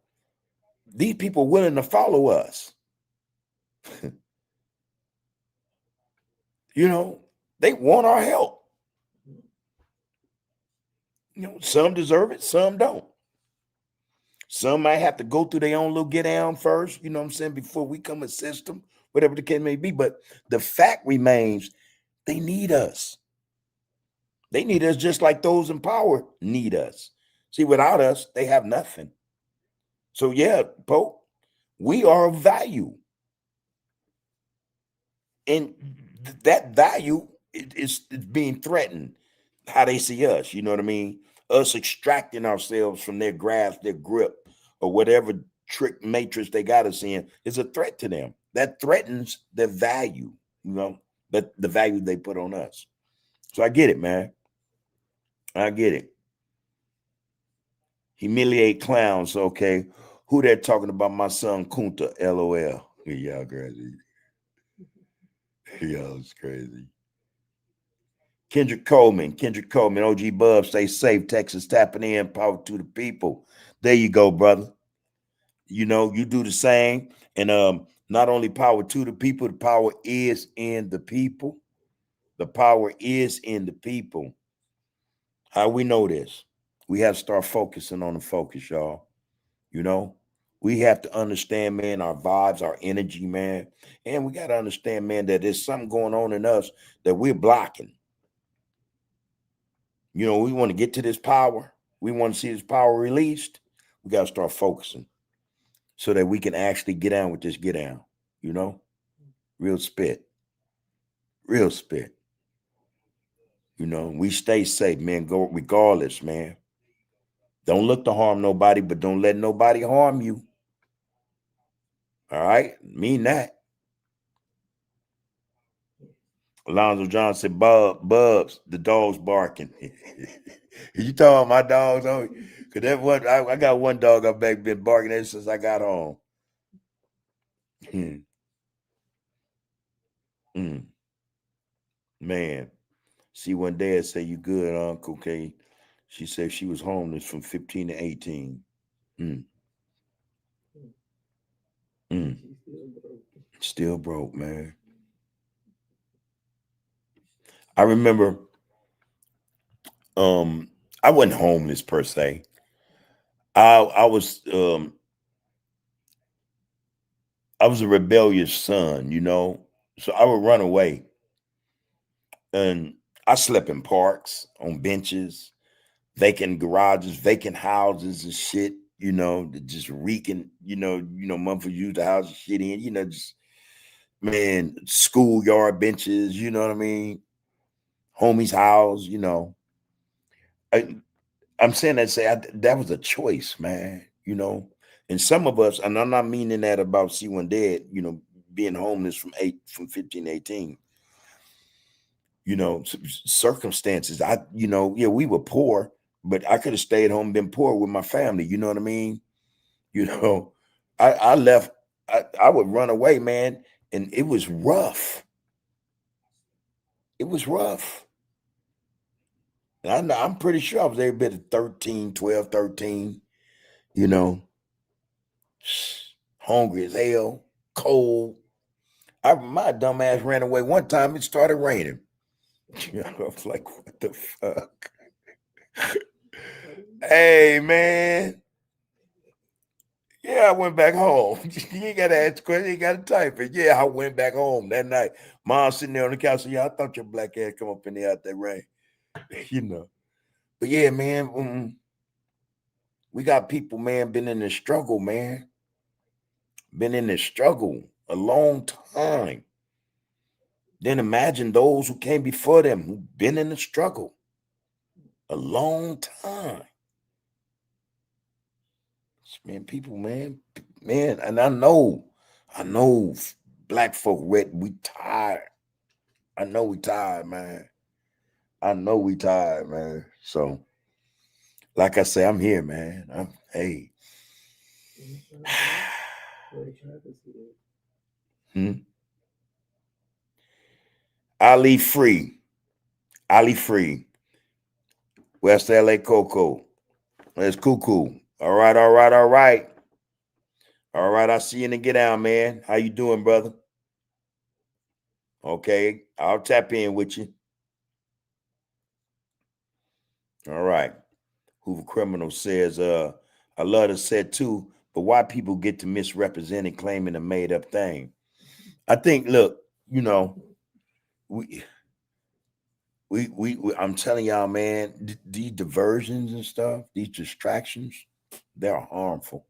these people are willing to follow us. They want our help. Some deserve it, some don't. Some might have to go through their own little get down first, you know what I'm saying, before we come assist them, whatever the case may be. But the fact remains, they need us. They need us just like those in power need us. See, without us, they have nothing. So yeah, Pope, we are of value. And that value is being threatened, how they see us, you know what I mean? Us extracting ourselves from their grasp, their grip, or whatever trick matrix they got us in is a threat to them. That threatens their value, the value they put on us. So I get it, man. I get it. Humiliate clowns, okay. Who they're talking about? My son Kunta, LOL. Y'all crazy. Y'all's crazy. Kendrick Coleman, OG Bub, stay safe. Texas tapping in, power to the people. There you go, brother. You do the same. And not only power to the people, the power is in the people. The power is in the people. How we know this? We have to start focusing on the focus, y'all. We have to understand, man, our vibes, our energy, man. And we got to understand, man, that there's something going on in us that we're blocking. We want to get to this power. We want to see this power released. We got to start focusing so that we can actually get down with this get down, real spit. Real spit. We stay safe, man, go regardless, man. Don't look to harm nobody, but don't let nobody harm you. All right? Mean that. Alonzo John said, Bubs, the dog's barking. You talking about my dogs? Because that one, I got one dog I've been barking ever since I got home. Man, see, one dad say, you good, Uncle K. She said she was homeless from 15 to 18. Still broke, man. I remember I wasn't homeless per se. I was a rebellious son, so I would run away. And I slept in parks, on benches, vacant garages, vacant houses and shit, just reeking, motherfuckers use the house and shit in, just, man, schoolyard benches, you know what I mean? Homie's house, I'm saying that was a choice, man, and some of us, and I'm not meaning that about C1 Dead, being homeless from 15 to 18, circumstances. We were poor, but I could have stayed home and been poor with my family. You know what I mean? I left, I would run away, man. And it was rough. It was rough. And I'm pretty sure I was every bit of 12, 13, hungry as hell, cold. My dumb ass ran away one time. It started raining. I was like, what the fuck? Hey, man. Yeah, I went back home. You ain't got to ask the question. You got to type it. Yeah, I went back home that night. Mom sitting there on the couch. Yeah, I thought your black ass come up in there out that rain. You know. But yeah, man, we got people, man, been in the struggle, man. Been in the struggle a long time. Then imagine those who came before them who've been in the struggle a long time. Man, people, man, and I know black folk we tired. I know we tired, man. I know we tired, man. So, like I say, I'm here, man. Hey. Ali Free. West LA Coco. That's Cuckoo. All right. All right, I see you in the get down, man. How you doing, brother? Okay, I'll tap in with you. All right. Hoover Criminal says, I love the set too, but why people get to misrepresent and claiming a made up thing? I think, look, you know, we I'm telling y'all, man, these diversions and stuff, these distractions, they're harmful.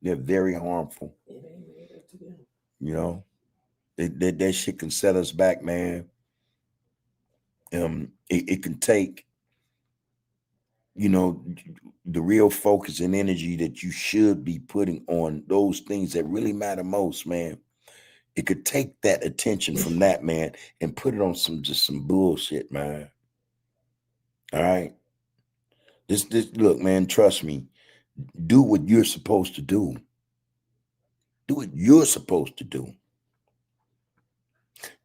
They're very harmful. It ain't made up to them. You know, that shit can set us back, man. It can take, you know, the real focus and energy that you should be putting on those things that really matter most, man. It could take that attention from that, man, and put it on some bullshit, man. All right. This look, man, trust me. Do what you're supposed to do. Do what you're supposed to do.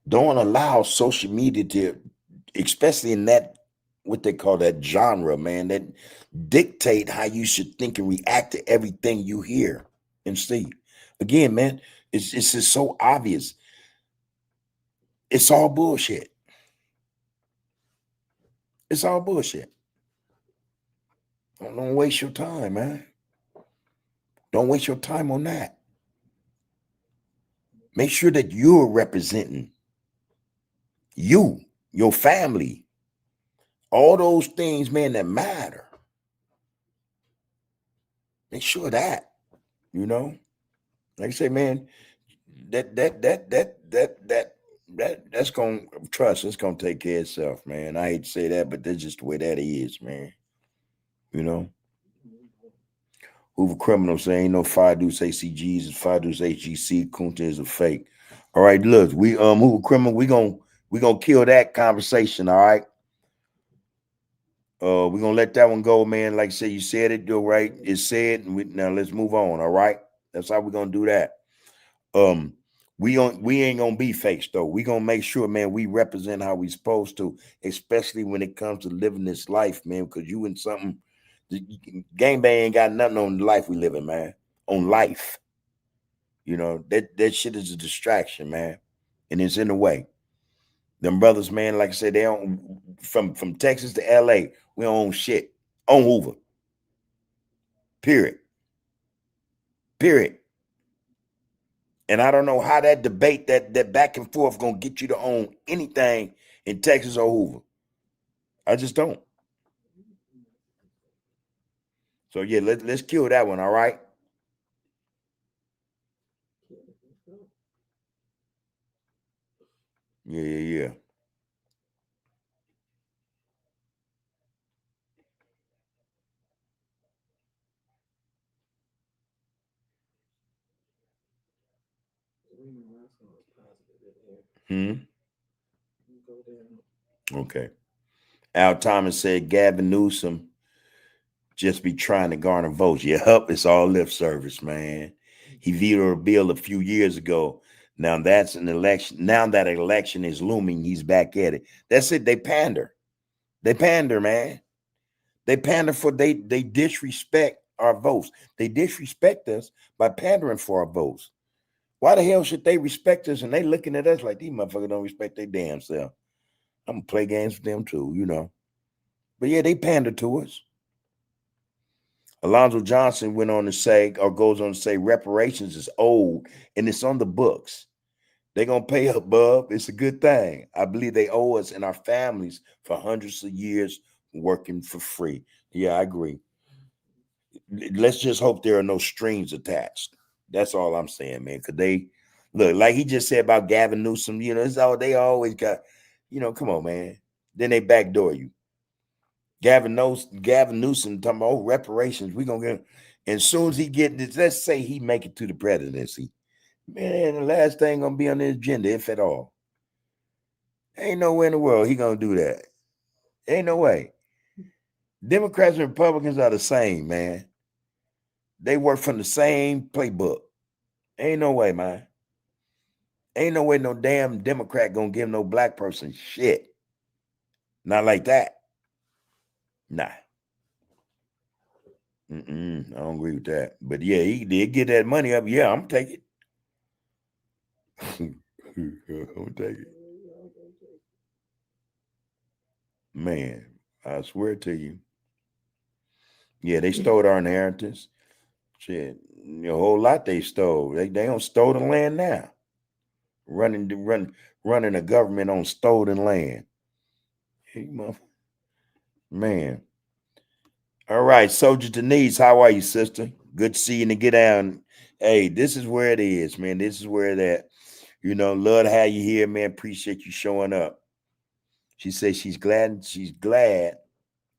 Don't allow social media to, especially in that, what they call that genre, man, that dictate how you should think and react to everything you hear and see. Again, man, it's just so obvious. It's all bullshit. It's all bullshit. Don't waste your time, man. Don't waste your time on that. Make sure that you're representing you, your family, all those things, man, that matter. Make sure that, you know, like I say, man, that's gonna trust. It's gonna take care of itself, man. I hate to say that, but that's just the way that is, man. You know. Hoover Criminal saying ain't no Fidus ACGs, it's Fidus HGC. Kunta is a fake. All right, look, we Hoover Criminal, we gonna kill that conversation. All right. We're gonna let that one go, man. Like I said, you said it, you're right. It's said, and now let's move on. All right. That's how we're gonna do that. We ain't gonna be fakes though. We gonna make sure, man, we represent how we supposed to, especially when it comes to living this life, man. Because you in something, the gang bang ain't got nothing on the life we living, man. On life, you know that shit is a distraction, man, and it's in the way. Them brothers, man, like I said, they don't from Texas to LA. We don't own shit on Hoover. Period. And I don't know how that debate, that back and forth, gonna get you to own anything in Texas or Hoover. I just don't. So yeah, let's kill that one. All right. Yeah. Okay. Al Thomas said Gavin Newsom just be trying to garner votes. Yep, it's all lip service, man. He vetoed a bill a few years ago. Now that's an election. Now that election is looming, he's back at it. That's it. They pander. They pander, man. They pander for they disrespect our votes. They disrespect us by pandering for our votes. Why the hell should they respect us? And they looking at us like these motherfuckers don't respect their damn self. I'm gonna play games with them too, you know. But yeah, they pander to us. Alonzo Johnson went on to say, or goes on to say, reparations is old and it's on the books. They're going to pay up, bub. It's a good thing. I believe they owe us and our families for hundreds of years working for free. Yeah, I agree. Let's just hope there are no strings attached. That's all I'm saying, man. Because they, look, like he just said about Gavin Newsom, it's all they always got, come on, man. Then they backdoor you. Gavin Newsom talking about reparations. We're going to get, and as soon as he get this, let's say he make it to the presidency. Man, the last thing gonna be on the agenda, if at all. Ain't no way in the world he gonna do that. Ain't no way. Democrats and Republicans are the same, man. They work from the same playbook. Ain't no way, man. Ain't no way no damn Democrat gonna give no black person shit. Not like that. Nah. I don't agree with that. But yeah, he did get that money up. Yeah, I'm taking it. I'm gonna take it. Man, I swear to you. Yeah, they stole our inheritance. Shit, a whole lot they stole. They don't stole the land now. Running a government on stolen land. Hey, man. All right, Soldier Denise, how are you, sister? Good to see you and to get down. Hey, this is where it is, man. This is where that. Love to have you here, man. Appreciate you showing up. She says she's glad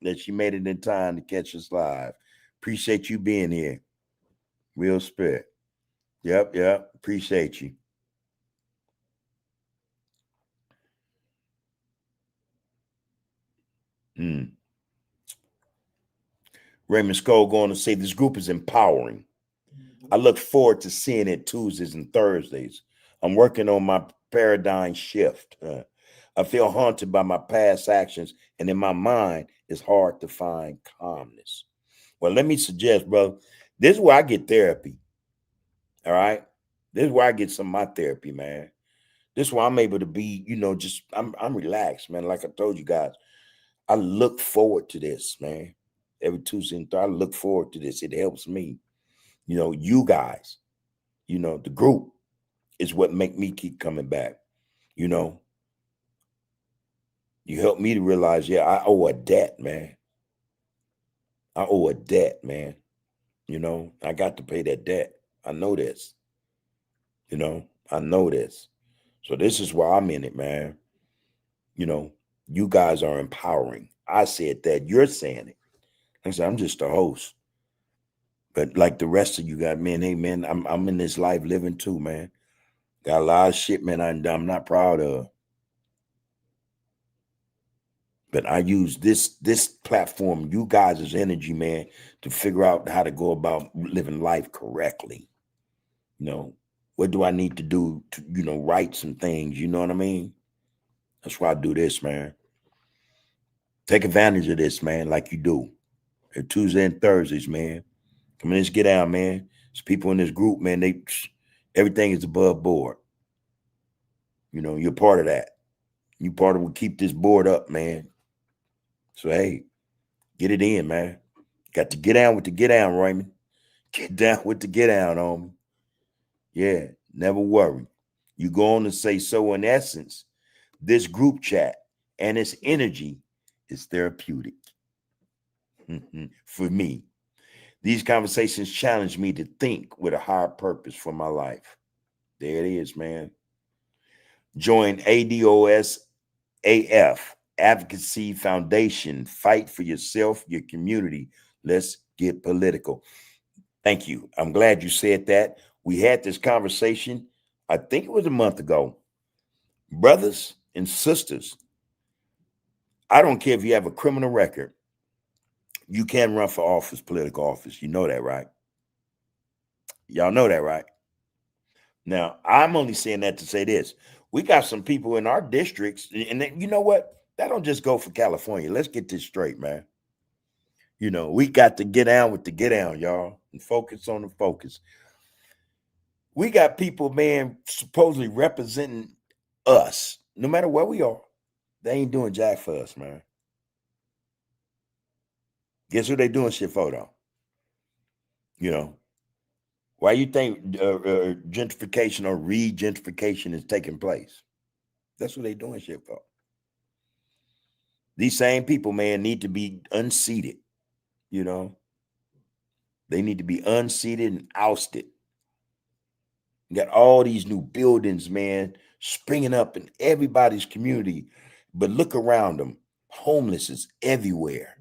that she made it in time to catch us live. Appreciate you being here. Real spirit. Yep. Appreciate you. Raymond Skull going to say this group is empowering. I look forward to seeing it Tuesdays and Thursdays. I'm working on my paradigm shift. I feel haunted by my past actions, and in my mind, it's hard to find calmness. Well, let me suggest, brother, this is where I get therapy. All right? This is where I get some of my therapy, man. This is where I'm able to be, I'm relaxed, man. Like I told you guys, I look forward to this, man. Every Tuesday and Thursday, I look forward to this. It helps me. You guys, the group is what make me keep coming back. You help me to realize, yeah, I owe a debt, man. I owe a debt, man. I got to pay that debt. I know this. I know this. So this is why I'm in it, man. You guys are empowering. I said that. You're saying it. I said, I'm just a host. But like the rest of you guys, man, hey, man, I'm in this life living too, man. Got a lot of shit, man, I'm not proud of. But I use this platform, you guys' energy, man, to figure out how to go about living life correctly. What do I need to do to, write some things? You know what I mean? That's why I do this, man. Take advantage of this, man, like you do. Tuesday and Thursdays, man. Come on, let's get out, man. There's people in this group, man. Everything is above board. You're part of that. You part of what keep this board up, man. So hey, get it in, man. Got to get down with the get down, Raymond. Get down with the get down on me. Yeah, never worry. You go on to say, so in essence, this group chat and its energy is therapeutic. For me. These conversations challenge me to think with a higher purpose for my life. There it is, man. Join ADOS AF, Advocacy Foundation. Fight for yourself, your community. Let's get political. Thank you. I'm glad you said that. We had this conversation, I think it was a month ago. Brothers and sisters, I don't care if you have a criminal record. You can run for office, political office. You know that, right? Y'all know that, right? Now, I'm only saying that to say this. We got some people in our districts, and you know what? That don't just go for California. Let's get this straight, man. We got to get down with the get down, y'all, and focus on the focus. We got people, man, supposedly representing us, no matter where we are. They ain't doing jack for us, man. Guess who they doing shit for, though? You know, why you think gentrification or re-gentrification is taking place? That's what they doing shit for. These same people, man, need to be unseated. You know, they need to be unseated and ousted. You got all these new buildings, man, springing up in everybody's community. But look around them. Homeless is everywhere.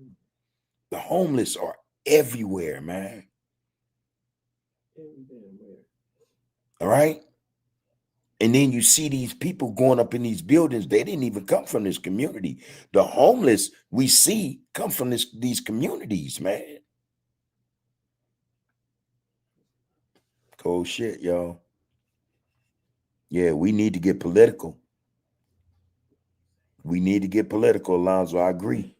The homeless are everywhere, man. Every damn where. All right. And then you see these people going up in these buildings. They didn't even come from this community. The homeless we see come from these communities, man. Cold shit, y'all. Yeah, we need to get political. We need to get political, Alonzo. I agree.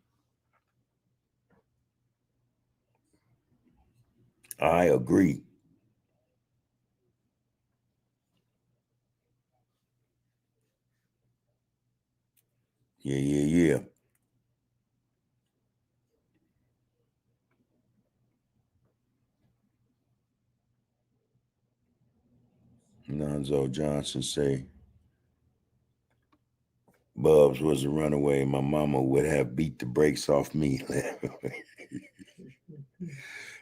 I agree. Yeah, yeah, yeah. Lonzo Johnson say, Bubs was a runaway. My mama would have beat the brakes off me.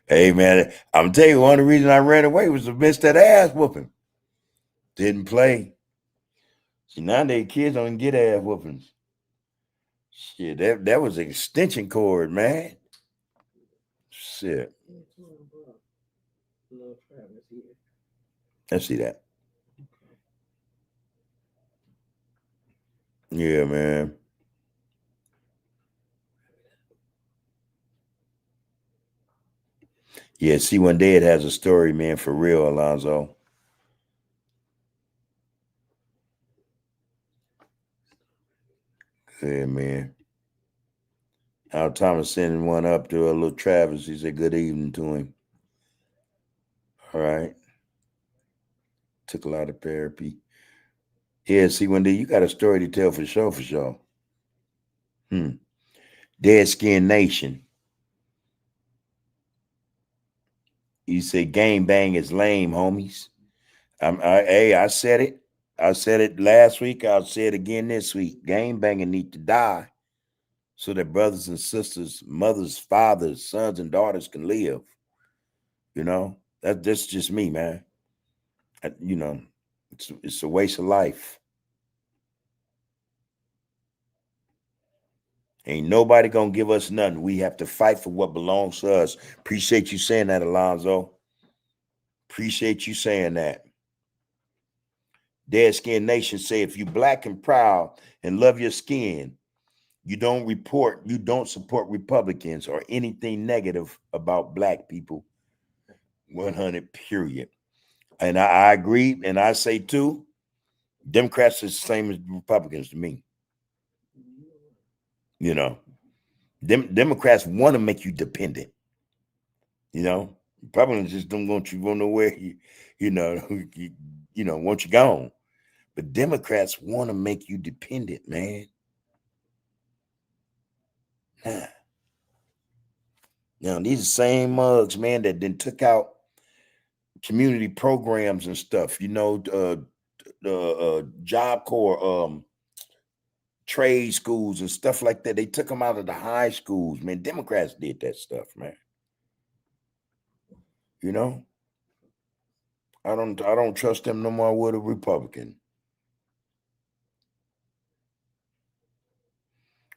Hey, man, I'm telling you, one of the reasons I ran away was to miss that ass whooping. Didn't play. See, nowadays kids don't get ass whoopings. Shit, that was an extension cord, man. Shit. Little Travis here. I see that. Yeah, man. Yeah, see, one day it has a story, man, for real, Alonzo. Yeah, man. Al Thomas sending one up to a little Travis. He said good evening to him. All right. Took a lot of therapy. Yeah, see, one day you got a story to tell for sure, for sure. Dead Skin Nation. You say game bang is lame, homies. Hey, I said it. I said it last week. I'll say it again this week. Game banging need to die so that brothers and sisters, mothers, fathers, sons, and daughters can live. You know, that's just me, man. You know, it's a waste of life. Ain't nobody gonna give us nothing. We have to fight for what belongs to us. Appreciate you saying that, Alonzo. Appreciate you saying that. Dead Skin Nation say if you black and proud and love your skin, you don't support Republicans or anything negative about black people. 100 period. And I agree, and I say too, Democrats are the same as Republicans to me. You know, Democrats want to make you dependent. You know, Republicans just don't want you go nowhere. You know, want you gone. But Democrats want to make you dependent, man. Now these are same mugs, man, that then took out community programs and stuff. You know, Job Corps, trade schools and stuff like that. They took them out of the high schools, man. Democrats did that stuff, man. You know, I don't trust them no more with a Republican.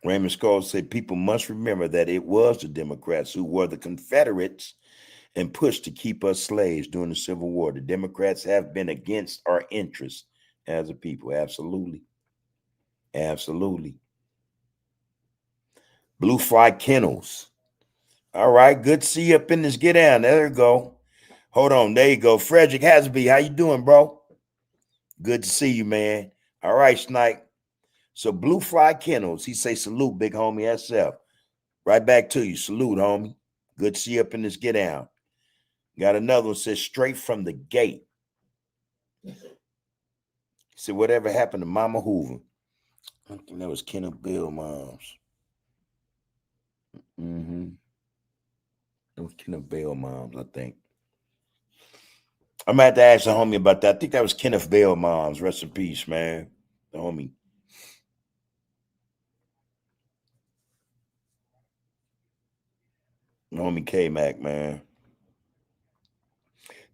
Raymond Skull said people must remember that it was the Democrats who were the Confederates and pushed to keep us slaves during the Civil War. The Democrats have been against our interests as a people. Absolutely. Absolutely. Blue Fly Kennels. All right, good to see you up in this. Get down. There you go. Hold on. There you go. Frederick Hasby, how you doing, bro? Good to see you, man. All right, Snipe. So Blue Fly Kennels, he say salute, big homie SF. Right back to you. Salute, homie. Good to see you up in this. Get down. Got another one says straight from the gate. He said, whatever happened to Mama Hoover? I think that was Kenneth Bill moms. It was Kenneth Bell moms, I think. I'm gonna have to ask the homie about that. I think that was Kenneth Bell moms. Rest in peace, man. The homie. The homie K-Mac, man.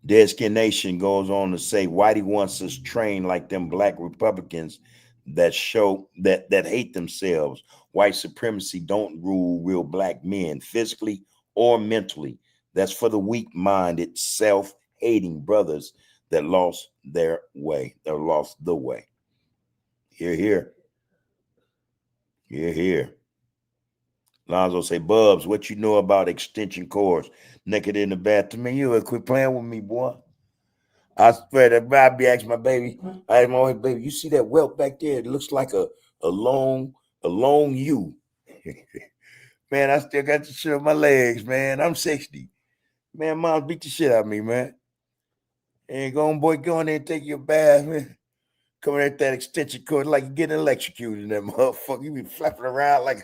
Dead Skin Nation goes on to say Whitey wants us trained like them black Republicans that show that hate themselves. White supremacy don't rule real black men physically or mentally. That's for the weak-minded, self-hating brothers that lost their way. They lost the way. Here, here. Here, here. Lonzo say, Bubs, what you know about extension cords? Naked in the bathroom. Man, you quit playing with me, boy. I swear that I be asking my baby, I am always, baby, you see that welt back there? It looks like a long U. Man, I still got the shit on my legs, man. I'm 60. Man, mom beat the shit out of me, man. And go on, boy, go in there and take your bath, man. Coming at that extension cord like you getting electrocuted in that motherfucker. You be flapping around like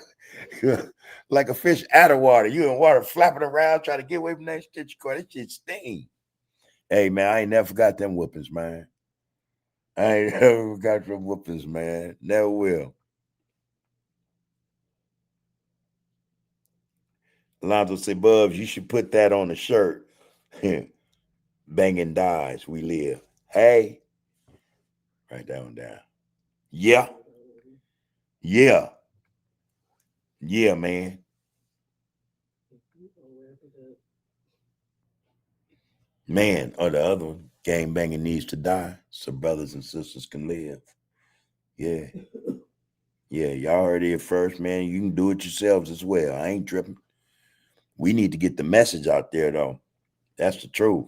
like a fish out of water. You in water flapping around trying to get away from that extension cord. That shit sting. Hey, man, I ain't never forgot them whoopings, man. I ain't never forgot them whoopings, man. Never will. Alonzo say, Bubs, you should put that on the shirt. Banging dies, we live. Hey. Write that one down. Yeah. Yeah. Yeah, man. Man, or the other one, gang banging needs to die so brothers and sisters can live. Yeah. Yeah, y'all heard it first, man. You can do it yourselves as well. I ain't tripping. We need to get the message out there, though. That's the truth.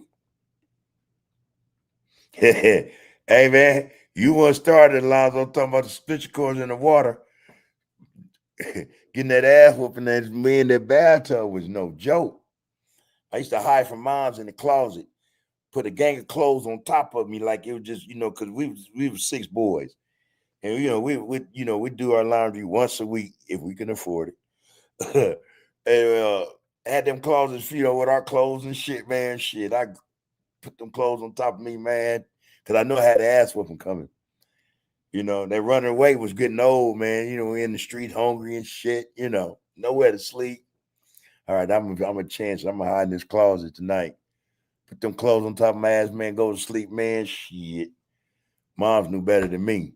Hey, man, you want to start it, Alonzo, talking about the stitch cords in the water. Getting that ass whooping that me in that bathtub was no joke. I used to hide from moms in the closet, put a gang of clothes on top of me like it was just, because we were 6 boys. And, we do our laundry once a week if we can afford it. And had them closets, with our clothes and shit, man. Shit, I put them clothes on top of me, man, because I know I had the ass whooping coming. That running away was getting old, man. In the street, hungry and shit, nowhere to sleep. All right, I'm a chance. I'm going to hide in this closet tonight. Put them clothes on top of my ass, man, go to sleep, man. Shit. Moms knew better than me.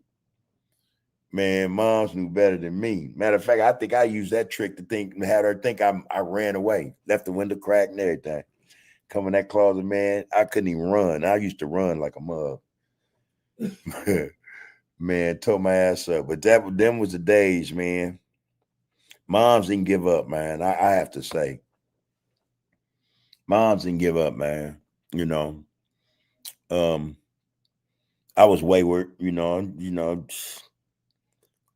Man, moms knew better than me. Matter of fact, I think I used that trick to had her think I ran away, left the window cracked and everything. Come in that closet, man, I couldn't even run. I used to run like a mug. Man, tore my ass up. But them was the days, man. Moms didn't give up, man. I have to say. Moms didn't give up, man. I was wayward,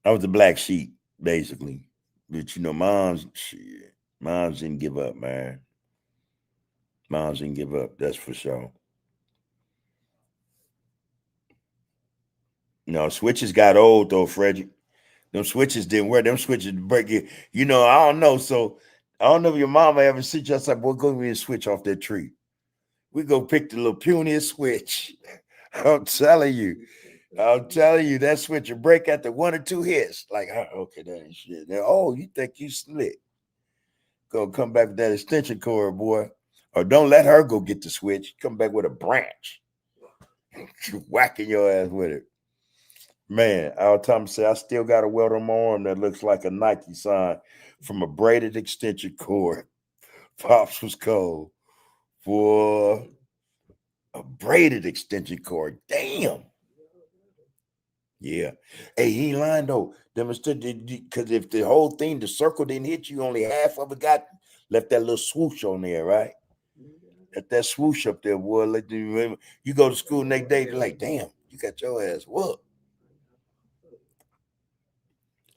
I was the black sheep, basically. But moms didn't give up, man. Moms didn't give up, that's for sure. Switches got old though, Frederick. Them switches didn't work. Them switches break it. I don't know. So I don't know if your mama ever see you. I said, boy, go me and switch off that tree. We go pick the little puny switch. I'm telling you, that switch will break after 1 or 2 hits. Like, okay, that ain't shit. Now, you think you slick? Go come back with that extension cord, boy. Or don't let her go get the switch. Come back with a branch. Whacking your ass with it. Man, I'll tell him, say, I still got a welt on my arm that looks like a Nike sign from a braided extension cord. Pops was cold. For a braided extension cord. Damn. Yeah. Hey, he ain't lying though. Because if the whole thing, the circle didn't hit you, only half of it left that little swoosh on there, right? Let that swoosh up there, boy. You go to school next day, they're like, damn, you got your ass whooped.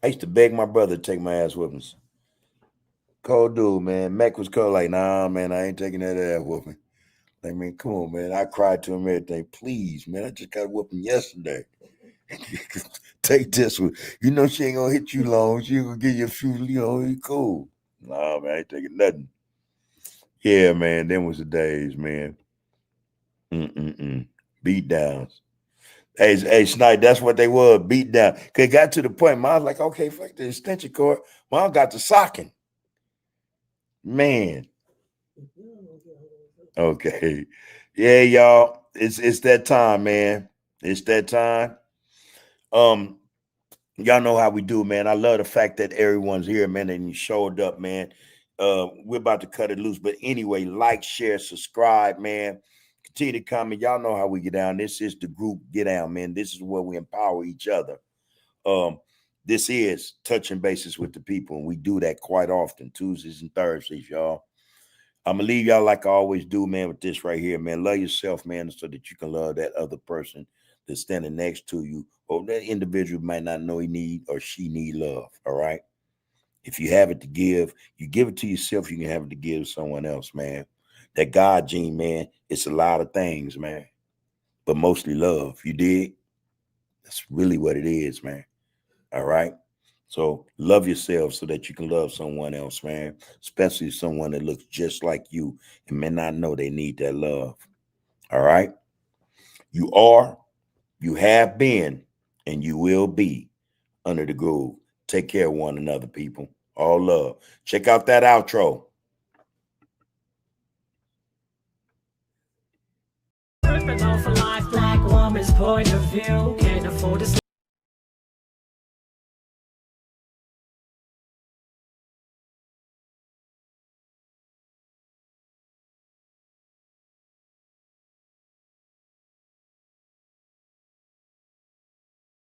I used to beg my brother to take my ass whoopings. Cold dude, man. Mac was cold, like, nah, man, I ain't taking that ass whooping. Like, man, come on, man. I cried to him everything. Please, man, I just got a whooping yesterday. Take this one. She ain't gonna hit you long. She gonna give you a few, you cool. Nah, man, I ain't taking nothing. Yeah, man, them was the days, man. Beat downs. Hey, Snipe, that's what they were, beat down. Cause it got to the point, Mom was like, okay, fuck the extension cord. Mom got to socking. Man. Okay. Yeah, y'all. It's that time, man. It's that time. Y'all know how we do, man. I love the fact that everyone's here, man, and you showed up, man. We're about to cut it loose. But anyway, like, share, subscribe, man. Continue to comment. Y'all know how we get down. This is the group Get Down, man. This is where we empower each other. This is touching bases with the people, and we do that quite often, Tuesdays and Thursdays, y'all. I'm gonna leave y'all like I always do, man, with this right here, man. Love yourself, man, so that you can love that other person that's standing next to you, or that individual might not know he need or she need love. All right. If you have it to give, you give it to yourself, you can have it to give to someone else, man. That God gene, man, it's a lot of things, man, but mostly love. You dig? That's really what it is, man. All right. So love yourself so that you can love someone else, man, especially someone that looks just like you and may not know they need that love. All right. You are, you have been, and you will be under the groove. Take care of one another, people. All love. Check out that outro. Tripping off a life, black woman's point of view. Can't afford to